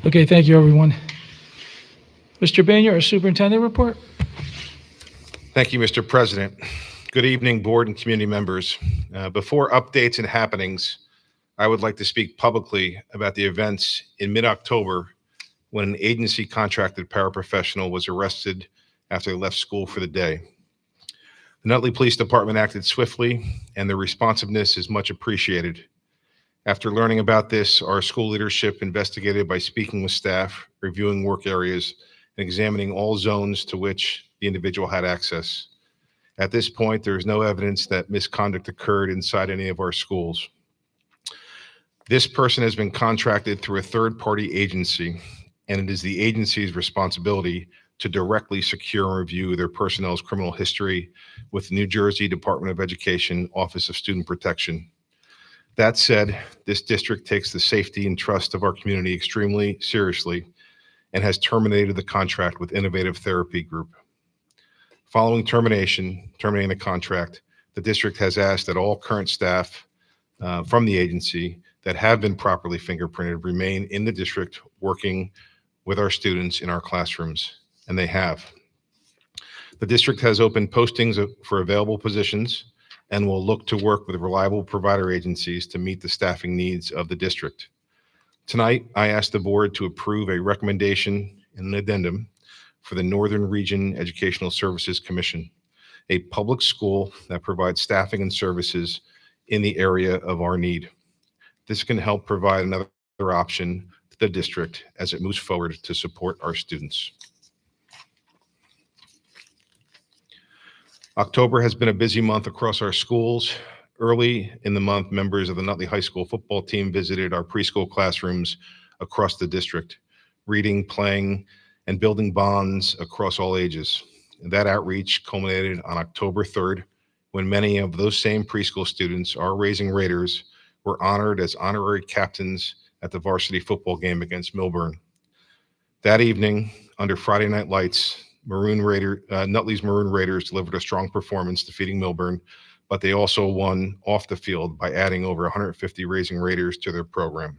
Okay, thank you, everyone. Mr. Banya, our superintendent report? Thank you, Mr. President. Good evening, board and community members. Before updates and happenings, I would like to speak publicly about the events in mid-October when an agency contracted paraprofessional was arrested after they left school for the day. The Nutley Police Department acted swiftly, and their responsiveness is much appreciated. After learning about this, our school leadership investigated by speaking with staff, reviewing work areas, and examining all zones to which the individual had access. At this point, there is no evidence that misconduct occurred inside any of our schools. This person has been contracted through a third-party agency, and it is the agency's responsibility to directly secure and review their personnel's criminal history with the New Jersey Department of Education Office of Student Protection. That said, this district takes the safety and trust of our community extremely seriously and has terminated the contract with Innovative Therapy Group. Following terminating the contract, the district has asked that all current staff from the agency that have been properly fingerprinted remain in the district working with our students in our classrooms, and they have. The district has opened postings for available positions and will look to work with reliable provider agencies to meet the staffing needs of the district. Tonight, I ask the board to approve a recommendation and an addendum for the Northern Region Educational Services Commission, a public school that provides staffing and services in the area of our need. This can help provide another option to the district as it moves forward to support our students. October has been a busy month across our schools. Early in the month, members of the Nutley High School football team visited our preschool classrooms across the district, reading, playing, and building bonds across all ages. That outreach culminated on October 3rd, when many of those same preschool students, our Raising Raiders, were honored as honorary captains at the varsity football game against Milburn. That evening, under Friday Night Lights, Nutley's Maroon Raiders delivered a strong performance, defeating Milburn, but they also won off the field by adding over 150 Raising Raiders to their program.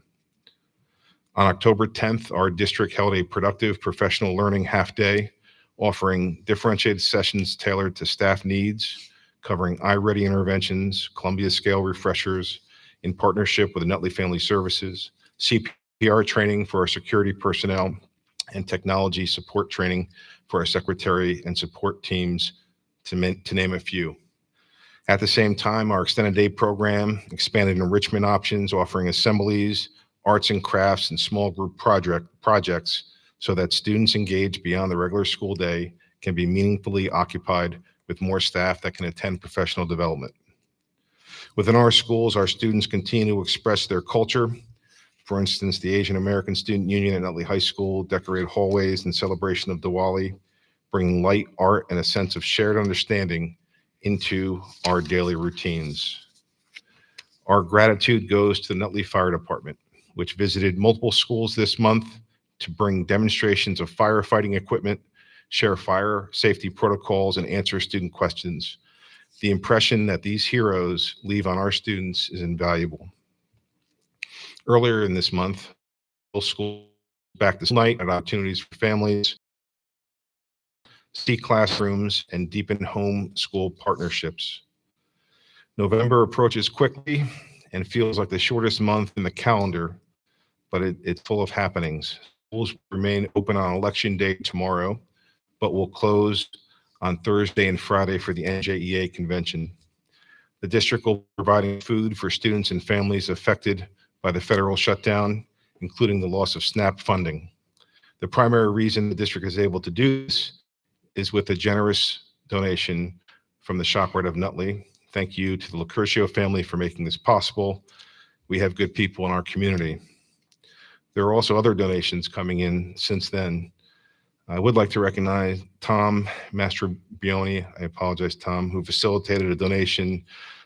On October 10th, our district held a productive professional learning half day, offering differentiated sessions tailored to staff needs, covering iReady interventions, Columbia Scale refreshers, in partnership with the Nutley Family Services, CPR training for our security personnel, and technology support training for our secretary and support teams, to name a few. At the same time, our extended day program expanded enrichment options, offering assemblies, arts and crafts, and small group projects so that students engaged beyond the regular school day can be meaningfully occupied with more staff that can attend professional development. Within our schools, our students continue to express their culture. For instance, the Asian American Student Union at Nutley High School decorated hallways in celebration of Diwali, bringing light, art, and a sense of shared understanding into our daily routines. Our gratitude goes to the Nutley Fire Department, which visited multiple schools this month to bring demonstrations of firefighting equipment, share fire safety protocols, and answer student questions. The impression that these heroes leave on our students is invaluable. Earlier in this month, school back this night at opportunities for families, see classrooms, and deepen home school partnerships. November approaches quickly and feels like the shortest month in the calendar, but it's full of happenings. Schools remain open on Election Day tomorrow, but will close on Thursday and Friday for the NJEA convention. The district will be providing food for students and families affected by the federal shutdown, including the loss of SNAP funding. The primary reason the district is able to do this is with a generous donation from the ShopRite of Nutley. Thank you to the Lucurcio family for making this possible. We have good people in our community. There are also other donations coming in since then. I would like to recognize Tom Mastrobioni, I apologize, Tom, who facilitated a donation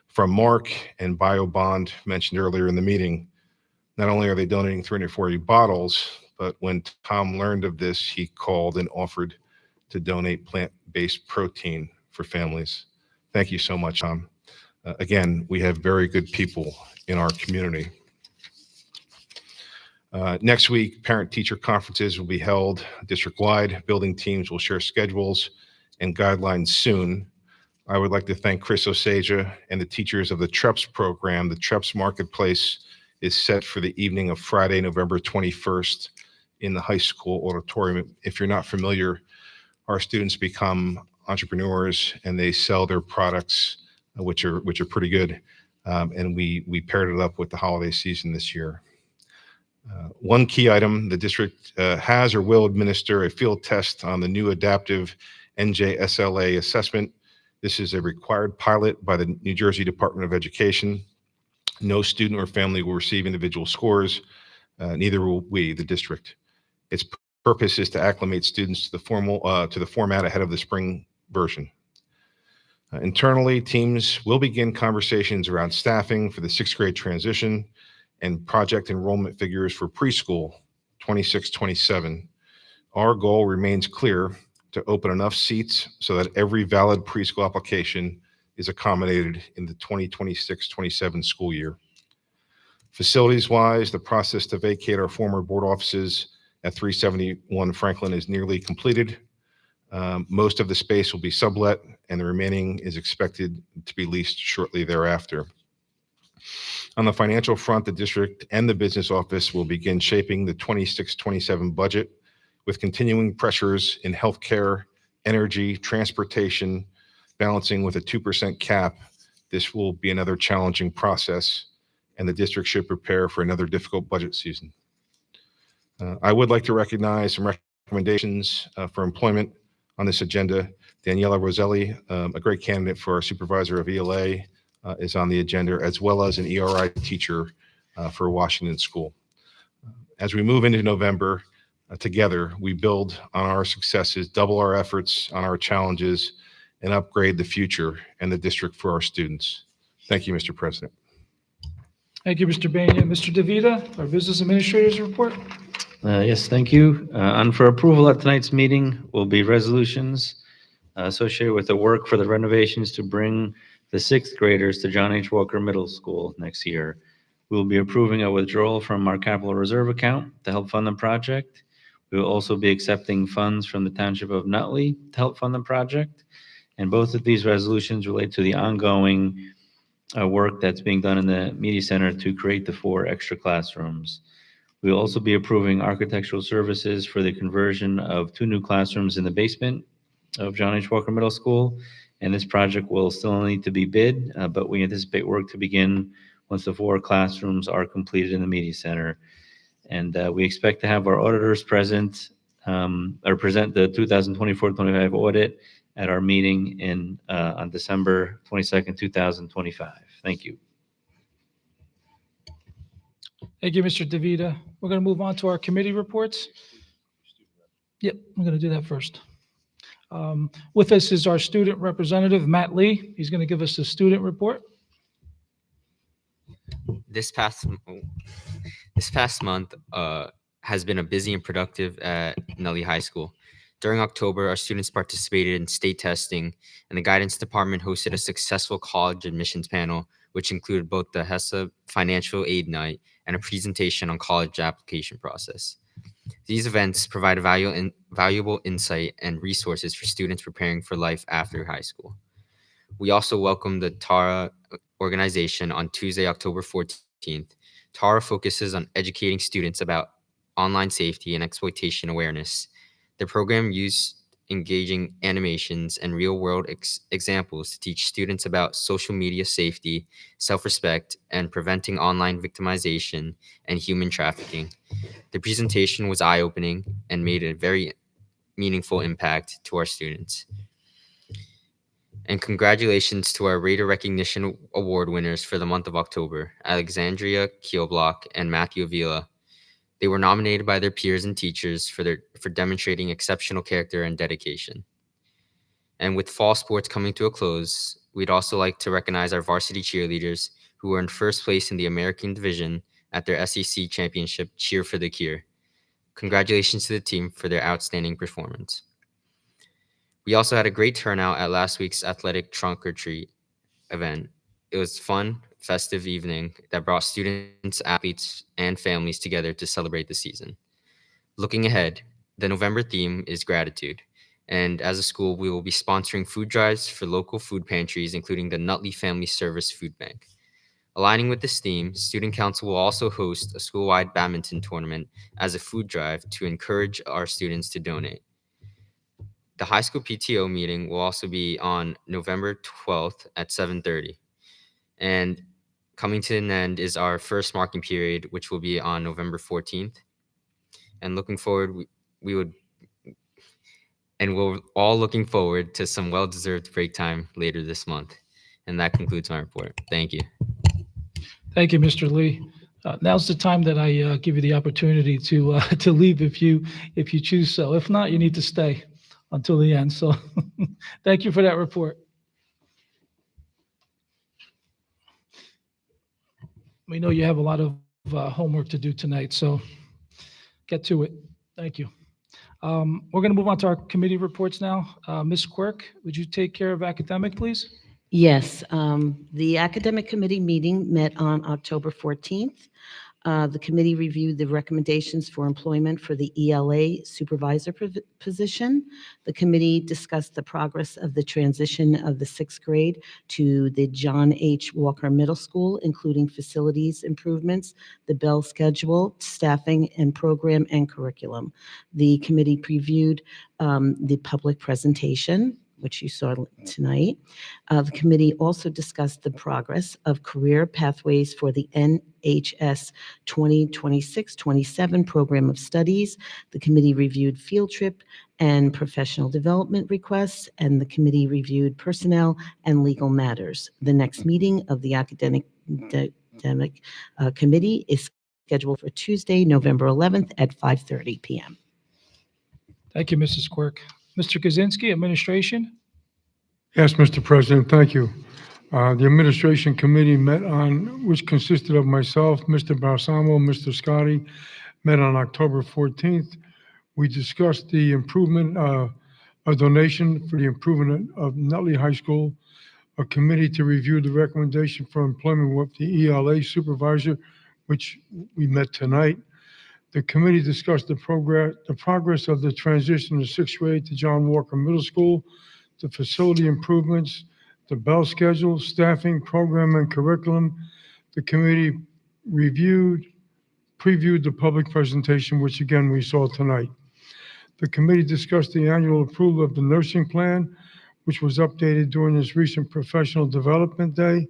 from Mark and BioBond mentioned earlier in the meeting. Not only are they donating 340 bottles, but when Tom learned of this, he called and offered to donate plant-based protein for families. Thank you so much, Tom. Again, we have very good people in our community. Next week, parent-teacher conferences will be held district-wide. Building teams will share schedules and guidelines soon. I would like to thank Chris Oseja and the teachers of the TREPS program. The TREPS Marketplace is set for the evening of Friday, November 21st in the high school auditorium. If you're not familiar, our students become entrepreneurs and they sell their products, which are pretty good. And we paired it up with the holiday season this year. One key item, the district has or will administer a field test on the new adaptive NJSLA assessment. This is a required pilot by the New Jersey Department of Education. No student or family will receive individual scores, neither will we, the district. Its purpose is to acclimate students to the format ahead of the spring version. Internally, teams will begin conversations around staffing for the 6th grade transition and project enrollment figures for preschool 26-27. Our goal remains clear: to open enough seats so that every valid preschool application is accommodated in the 2026-27 school year. Facilities-wise, the process to vacate our former board offices at 371 Franklin is nearly completed. Most of the space will be sublet, and the remaining is expected to be leased shortly thereafter. On the financial front, the district and the business office will begin shaping the 26-27 budget with continuing pressures in healthcare, energy, transportation, balancing with a 2% cap. This will be another challenging process, and the district should prepare for another difficult budget season. I would like to recognize some recommendations for employment on this agenda. Daniela Roselli, a great candidate for our supervisor of ELA, is on the agenda, as well as an ERI teacher for Washington School. As we move into November, together, we build on our successes, double our efforts on our challenges, and upgrade the future and the district for our students. Thank you, Mr. President. Thank you, Mr. Bania. Mr. DeVita, our business administrator's report. Yes, thank you. And for approval at tonight's meeting will be resolutions associated with the work for the renovations to bring the sixth graders to John H. Walker Middle School next year. We will be approving a withdrawal from our capital reserve account to help fund the project. We will also be accepting funds from the Township of Nutley to help fund the project. And both of these resolutions relate to the ongoing work that's being done in the Media Center to create the 4 extra classrooms. We will also be approving architectural services for the conversion of 2 new classrooms in the basement of John H. Walker Middle School. And this project will still need to be bid, but we anticipate work to begin once the 4 classrooms are completed in the Media Center. And we expect to have our auditors present or present the 2024-25 audit at our meeting on December 22nd, 2025. Thank you. Thank you, Mr. DeVita. We're going to move on to our committee reports. Yep, I'm going to do that first. With us is our student representative, Matt Lee. He's going to give us the student report. This past month has been a busy and productive at Nutley High School. During October, our students participated in state testing, and the guidance department hosted a successful college admissions panel, which included both the HESA financial aid night and a presentation on college application process. These events provide a valuable insight and resources for students preparing for life after high school. We also welcomed the TARA organization on Tuesday, October 14th. TARA focuses on educating students about online safety and exploitation awareness. The program used engaging animations and real-world examples to teach students about social media safety, self-respect, and preventing online victimization and human trafficking. The presentation was eye-opening and made a very meaningful impact to our students. And congratulations to our Raider Recognition Award winners for the month of October, Alexandria Kielblock and Matthew Avila. They were nominated by their peers and teachers for demonstrating exceptional character and dedication. And with fall sports coming to a close, we'd also like to recognize our varsity cheerleaders who were in first place in the American Division at their SEC Championship Cheer for the Cure. Congratulations to the team for their outstanding performance. We also had a great turnout at last week's athletic trunk or treat event. It was fun, festive evening that brought students, athletes, and families together to celebrate the season. Looking ahead, the November theme is gratitude. And as a school, we will be sponsoring food drives for local food pantries, including the Nutley Family Service Food Bank. Aligning with this theme, Student Council will also host a school-wide badminton tournament as a food drive to encourage our students to donate. The high school PTO meeting will also be on November 12th at 7:30. And coming to an end is our first marking period, which will be on November 14th. And looking forward, we're all looking forward to some well-deserved break time later this month. And that concludes my report. Thank you. Thank you, Mr. Lee. Now's the time that I give you the opportunity to leave if you choose so. If not, you need to stay until the end. So thank you for that report. We know you have a lot of homework to do tonight, so get to it. Thank you. We're going to move on to our committee reports now. Ms. Quirk, would you take care of academic, please? Yes, the academic committee meeting met on October 14th. The committee reviewed the recommendations for employment for the ELA supervisor position. The committee discussed the progress of the transition of the sixth grade to the John H. Walker Middle School, including facilities improvements, the bell schedule, staffing, and program and curriculum. The committee previewed the public presentation, which you saw tonight. The committee also discussed the progress of career pathways for the NHS 2026-27 program of studies. The committee reviewed field trip and professional development requests, and the committee reviewed personnel and legal matters. The next meeting of the academic committee is scheduled for Tuesday, November 11th at 5:30 p.m. Thank you, Mrs. Quirk. Mr. Kaczynski, Administration? Yes, Mr. President, thank you. The Administration Committee met on, which consisted of myself, Mr. Balsamo, Mr. Scotti, met on October 14th. We discussed the improvement, a donation for the improvement of Nutley High School, a committee to review the recommendation for employment with the ELA supervisor, which we met tonight. The committee discussed the progress of the transition to sixth grade to John Walker Middle School, the facility improvements, the bell schedule, staffing, program, and curriculum. The committee previewed the public presentation, which again we saw tonight. The committee discussed the annual approval of the nursing plan, which was updated during this recent professional development day.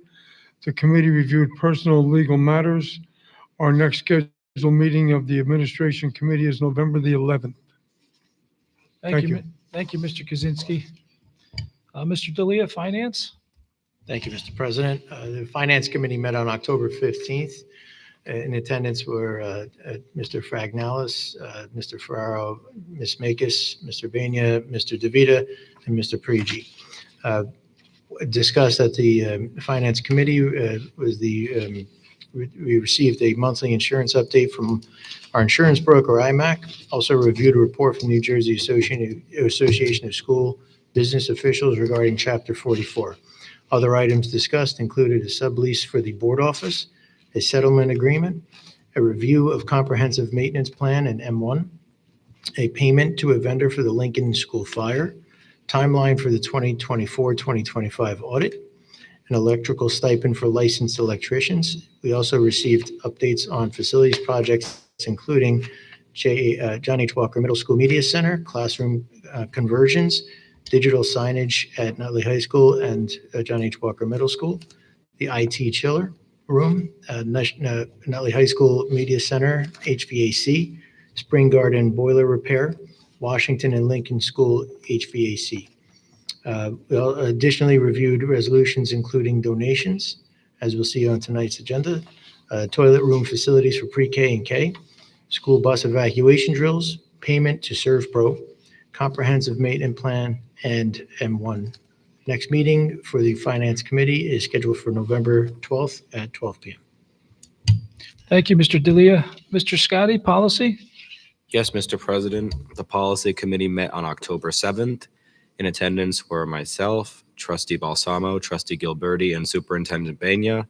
The committee reviewed personal and legal matters. Our next scheduled meeting of the Administration Committee is November the 11th. Thank you. Thank you, Mr. Kaczynski. Mr. D'Elia, Finance? Thank you, Mr. President. The Finance Committee met on October 15th. In attendance were Mr. Fragnalis, Mr. Ferraro, Ms. Makis, Mr. Bania, Mr. DeVita, and Mr. Parigi. Discussed at the Finance Committee we received a monthly insurance update from our insurance broker, IMAC. Also reviewed a report from New Jersey Association of School Business Officials regarding Chapter 44. Other items discussed included a sublease for the board office, a settlement agreement, a review of comprehensive maintenance plan and M1, a payment to a vendor for the Lincoln School fire, timeline for the 2024-2025 audit, an electrical stipend for licensed electricians. We also received updates on facilities projects, including John H. Walker Middle School Media Center, classroom conversions, digital signage at Nutley High School and John H. Walker Middle School, the IT chiller room, Nutley High School Media Center, HVAC, Spring Garden boiler repair, Washington and Lincoln School HVAC. We additionally reviewed resolutions including donations, as we'll see on tonight's agenda, toilet room facilities for pre-K and K, school bus evacuation drills, payment to ServPro, comprehensive maintenance plan, and M1. Next meeting for the Finance Committee is scheduled for November 12th at 12 p.m. Thank you, Mr. D'Elia. Mr. Scotti, Policy? Yes, Mr. President. The Policy Committee met on October 7th. In attendance were myself, Trustee Balsamo, Trustee Gilberti, and Superintendent Bania.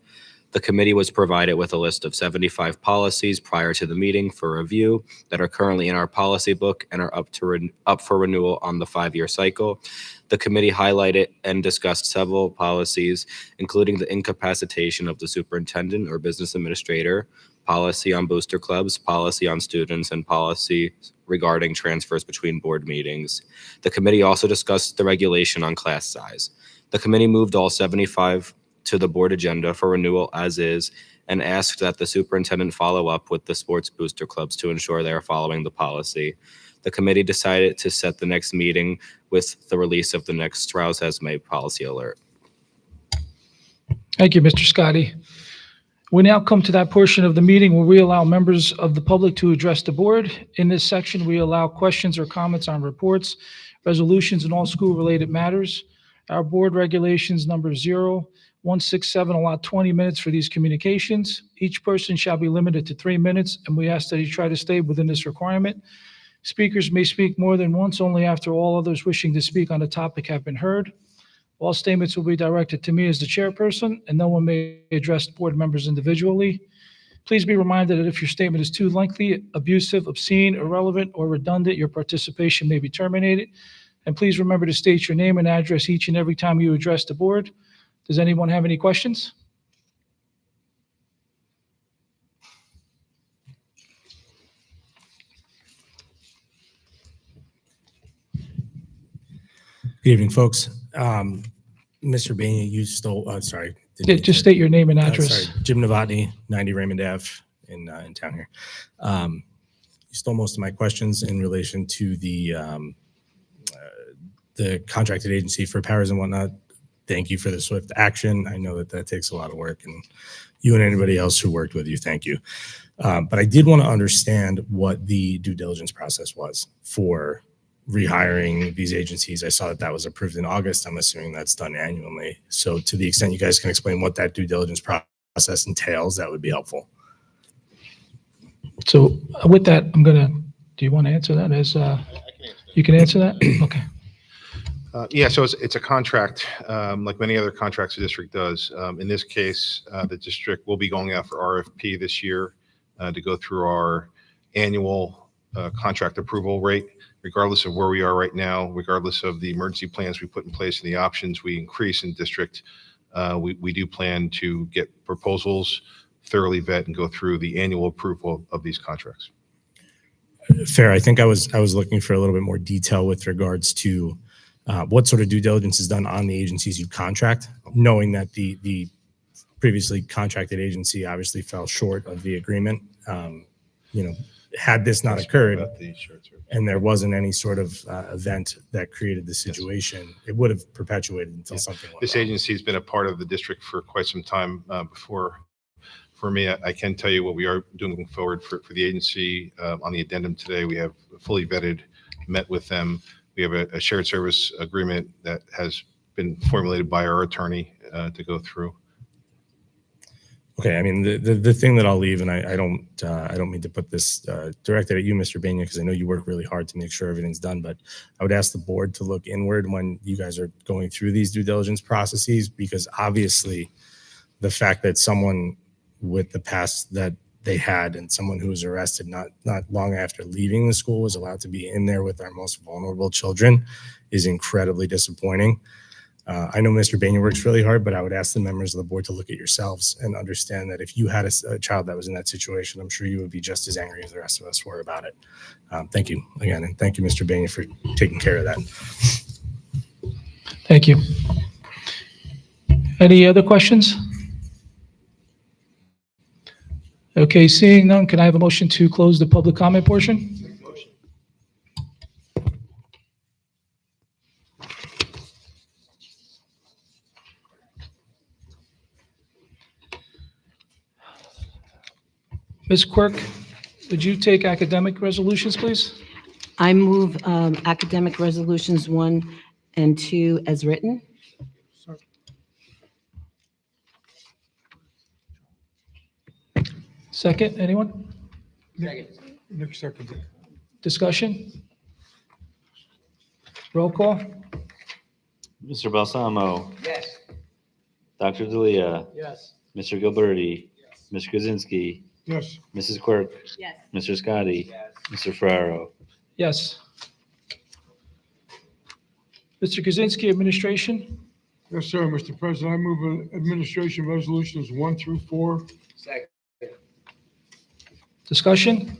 The committee was provided with a list of 75 policies prior to the meeting for review that are currently in our policy book and are up for renewal on the 5-year cycle. The committee highlighted and discussed several policies, including the incapacitation of the superintendent or business administrator, policy on booster clubs, policy on students, and policy regarding transfers between board meetings. The committee also discussed the regulation on class size. The committee moved all 75 to the board agenda for renewal as is and asked that the superintendent follow up with the sports booster clubs to ensure they are following the policy. The committee decided to set the next meeting with the release of the next Strauss-Esme policy alert. Thank you, Mr. Scotti. We now come to that portion of the meeting where we allow members of the public to address the board. In this section, we allow questions or comments on reports, resolutions, and all school-related matters. Our board regulations number 0167 allot 20 minutes for these communications. Each person shall be limited to 3 minutes, and we ask that you try to stay within this requirement. Speakers may speak more than once, only after all others wishing to speak on the topic have been heard. All statements will be directed to me as the chairperson, and no one may address board members individually. Please be reminded that if your statement is too lengthy, abusive, obscene, irrelevant, or redundant, your participation may be terminated. And please remember to state your name and address each and every time you address the board. Does anyone have any questions? Good evening, folks. Mr. Bania, you stole, sorry. didn't Yeah, mean just to- state your name and address. Sorry, Jim Novotny, 90 Raymond Ave in town here. You stole most of my questions in relation to the contracted agency for powers and whatnot. Thank you for the swift action. I know that that takes a lot of work, and you and anybody else who worked with you, thank you. But I did want to understand what the due diligence process was for rehiring these agencies. I saw that that was approved in August. I'm assuming that's done annually. So to the extent you guys can explain what that due diligence process entails, that would be helpful. So with that, do you want to answer that as, you can answer that? Okay. Yeah, so it's a contract, like many other contracts the district does. In this case, the district will be going out for RFP this year to go through our annual contract approval rate, regardless of where we are right now, regardless of the emergency plans we put in place and the options we increase in district. We do plan to get proposals, thoroughly vet, and go through the annual approval of these contracts. Fair. I think I was looking for a little bit more detail with regards to what sort of due diligence is done on the agencies you contract, knowing that the previously contracted agency obviously fell short of the agreement. Had this not occurred and there wasn't any sort of event that created the situation, it would have perpetuated until something went This wrong. agency has been a part of the district for quite some time before. For me, I can tell you what we are doing moving forward for the agency. On the addendum today, we have fully vetted, met with them. We have a shared service agreement that has been formulated by our attorney to go through. Okay, I mean, the thing that I'll leave, and I don't mean to put this directed at you, Mr. Bania, because I know you work really hard to make sure everything's done, but I would ask the board to look inward when you guys are going through these due diligence processes, because obviously the fact that someone with the past that they had and someone who was arrested not long after leaving the school was allowed to be in there with our most vulnerable children is incredibly disappointing. I know Mr. Bania works really hard, but I would ask the members of the board to look at yourselves and understand that if you had a child that was in that situation, I'm sure you would be just as angry as the rest of us were about it. Thank you again, and thank you, Mr. Bania, for taking care of that. Thank you. Any other questions? Okay, seeing none, can I have a motion to close the public comment portion? Ms. Quirk, would you take academic resolutions, please? I move academic resolutions 1 and 2 as written. Second, anyone? Nick seconded. Discussion? Roll call? Mr. Balsamo. Yes. Dr. D'Elia. Yes. Mr. Gilberti. Mr. Kaczynski. Yes. Mrs. Quirk. Yes. Mr. Scotty. Mr. Ferraro. Yes. Mr. Kaczynski, administration? Yes, sir, Mr. President. I move administration resolutions 1 through 4. Second. Discussion?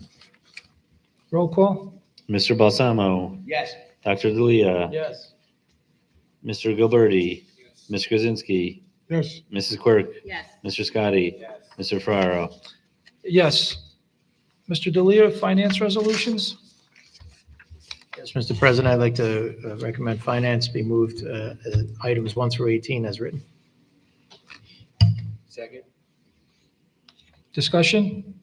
Roll call? Mr. Balsamo. Yes. Dr. D'Elia. Yes. Mr. Gilberti. Mr. Kaczynski. Yes. Mrs. Quirk. Yes. Mr. Scotty. Mr. Ferraro. Yes. Mr. D'Elia, finance resolutions? Yes, Mr. President, I'd like to recommend finance be moved items 1 through 18 as written. Second. Discussion?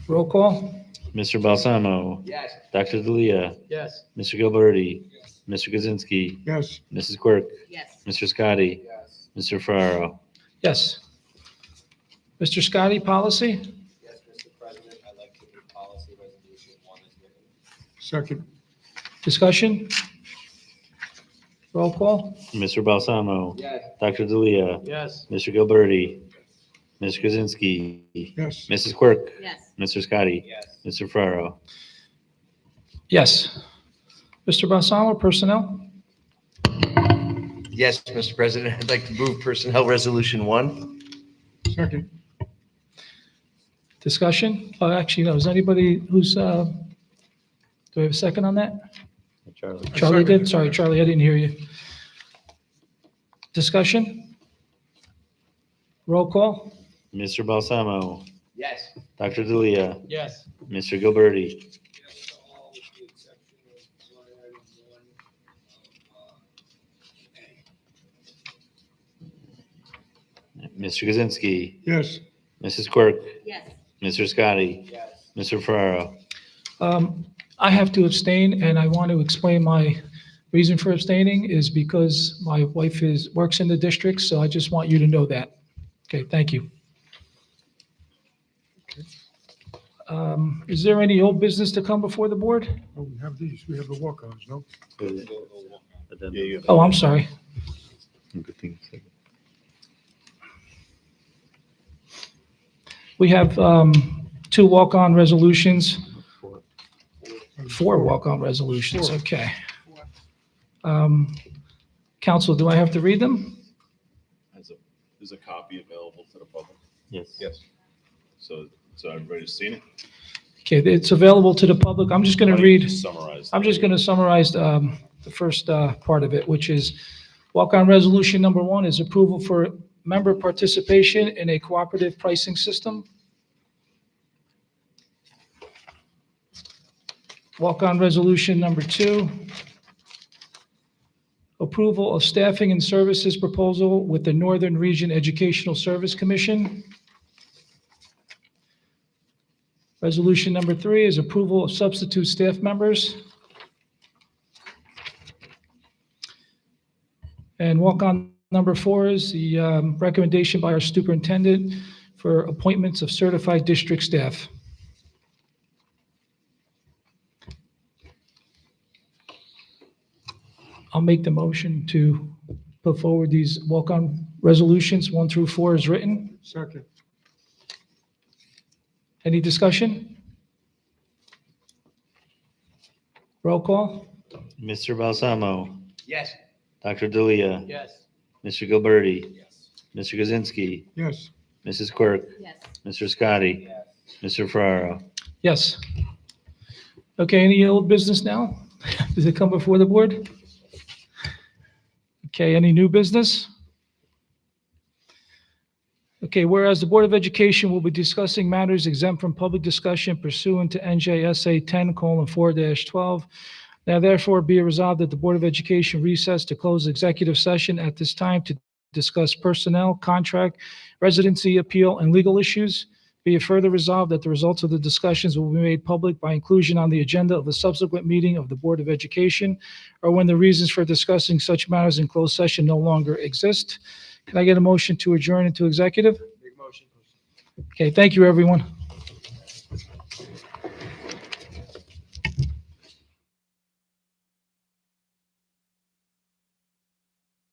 Roll call? Mr. Balsamo. Yes. Dr. D'Elia. Yes. Mr. Gilberti. Mr. Kaczynski. Yes. Mrs. Quirk. Yes. Mr. Scotty. Yes. Mr. Ferraro. Yes. Mr. Scotty, policy? Yes, Mr. President, I'd like to move policy resolution 1 as written. Second. Discussion? Roll call? Mr. Balsamo. Yes. Dr. D'Elia. Yes. Mr. Gilberti. Mr. Kaczynski. Yes. Mrs. Quirk. Yes. Mr. Scotty. Yes. Mr. Ferraro. Yes. Mr. Balsamo, personnel? Yes, Mr. President, I'd like to move Personnel Resolution 1. Second. Discussion? Oh, actually, no, is anybody who's, do we have a second on that? Charlie. Charlie did? Sorry, Charlie, I didn't hear you. Discussion? Roll call? Mr. Balsamo. Yes. Dr. D'Elia. Yes. Mr. Gilberti. Mr. Kaczynski. Yes. Mrs. Quirk. Yes. Mr. Scotty. Yes. Mr. Ferraro. I have to abstain, and I want to explain my reason for abstaining is because my wife works in the district, so I just want you to know that. Okay, thank you. Is there any old business to come before the board? Oh, we have these. We have the walk-ons, no? Oh, I'm sorry. Good thing. We have two walk-on resolutions. Four walk-on resolutions, okay. Council, do I have to read them? Is a copy available to the public? Yes. Yes. So everybody's seen it? Okay, it's available to the public. I'm just going to read. Summarize. I'm just going to summarize the first part of it, which is walk-on resolution number 1 is approval for member participation in a cooperative pricing system. Walk-on resolution number 2, approval of staffing and services proposal with the Northern Region Educational Service Commission. Resolution number 3 is approval of substitute staff members. And walk-on number 4 is the recommendation by our superintendent for appointments of certified district staff. I'll make the motion to put forward these walk-on resolutions 1 through 4 as written. Second. Any discussion? Roll call? Mr. Balsamo. Yes. Dr. D'Elia. Yes. Mr. Gilberti. Mr. Kaczynski. Yes. Mrs. Quirk. Yes. Mr. Scotty. Mr. Ferraro. Yes. Okay, any old business now? Does it come before the board? Okay, any new business? Okay, whereas the Board of Education will be discussing matters exempt from public discussion pursuant to NJSA 10:4-12. Now therefore be it resolved that the Board of Education recess to close executive session at this time to discuss personnel, contract, residency appeal, and legal issues. Be it further resolved that the results of the discussions will be made public by inclusion on the agenda of a subsequent meeting of the Board of Education, or when the reasons for discussing such matters in closed session no longer exist. Can I get a motion to adjourn into executive? Okay, thank you, everyone.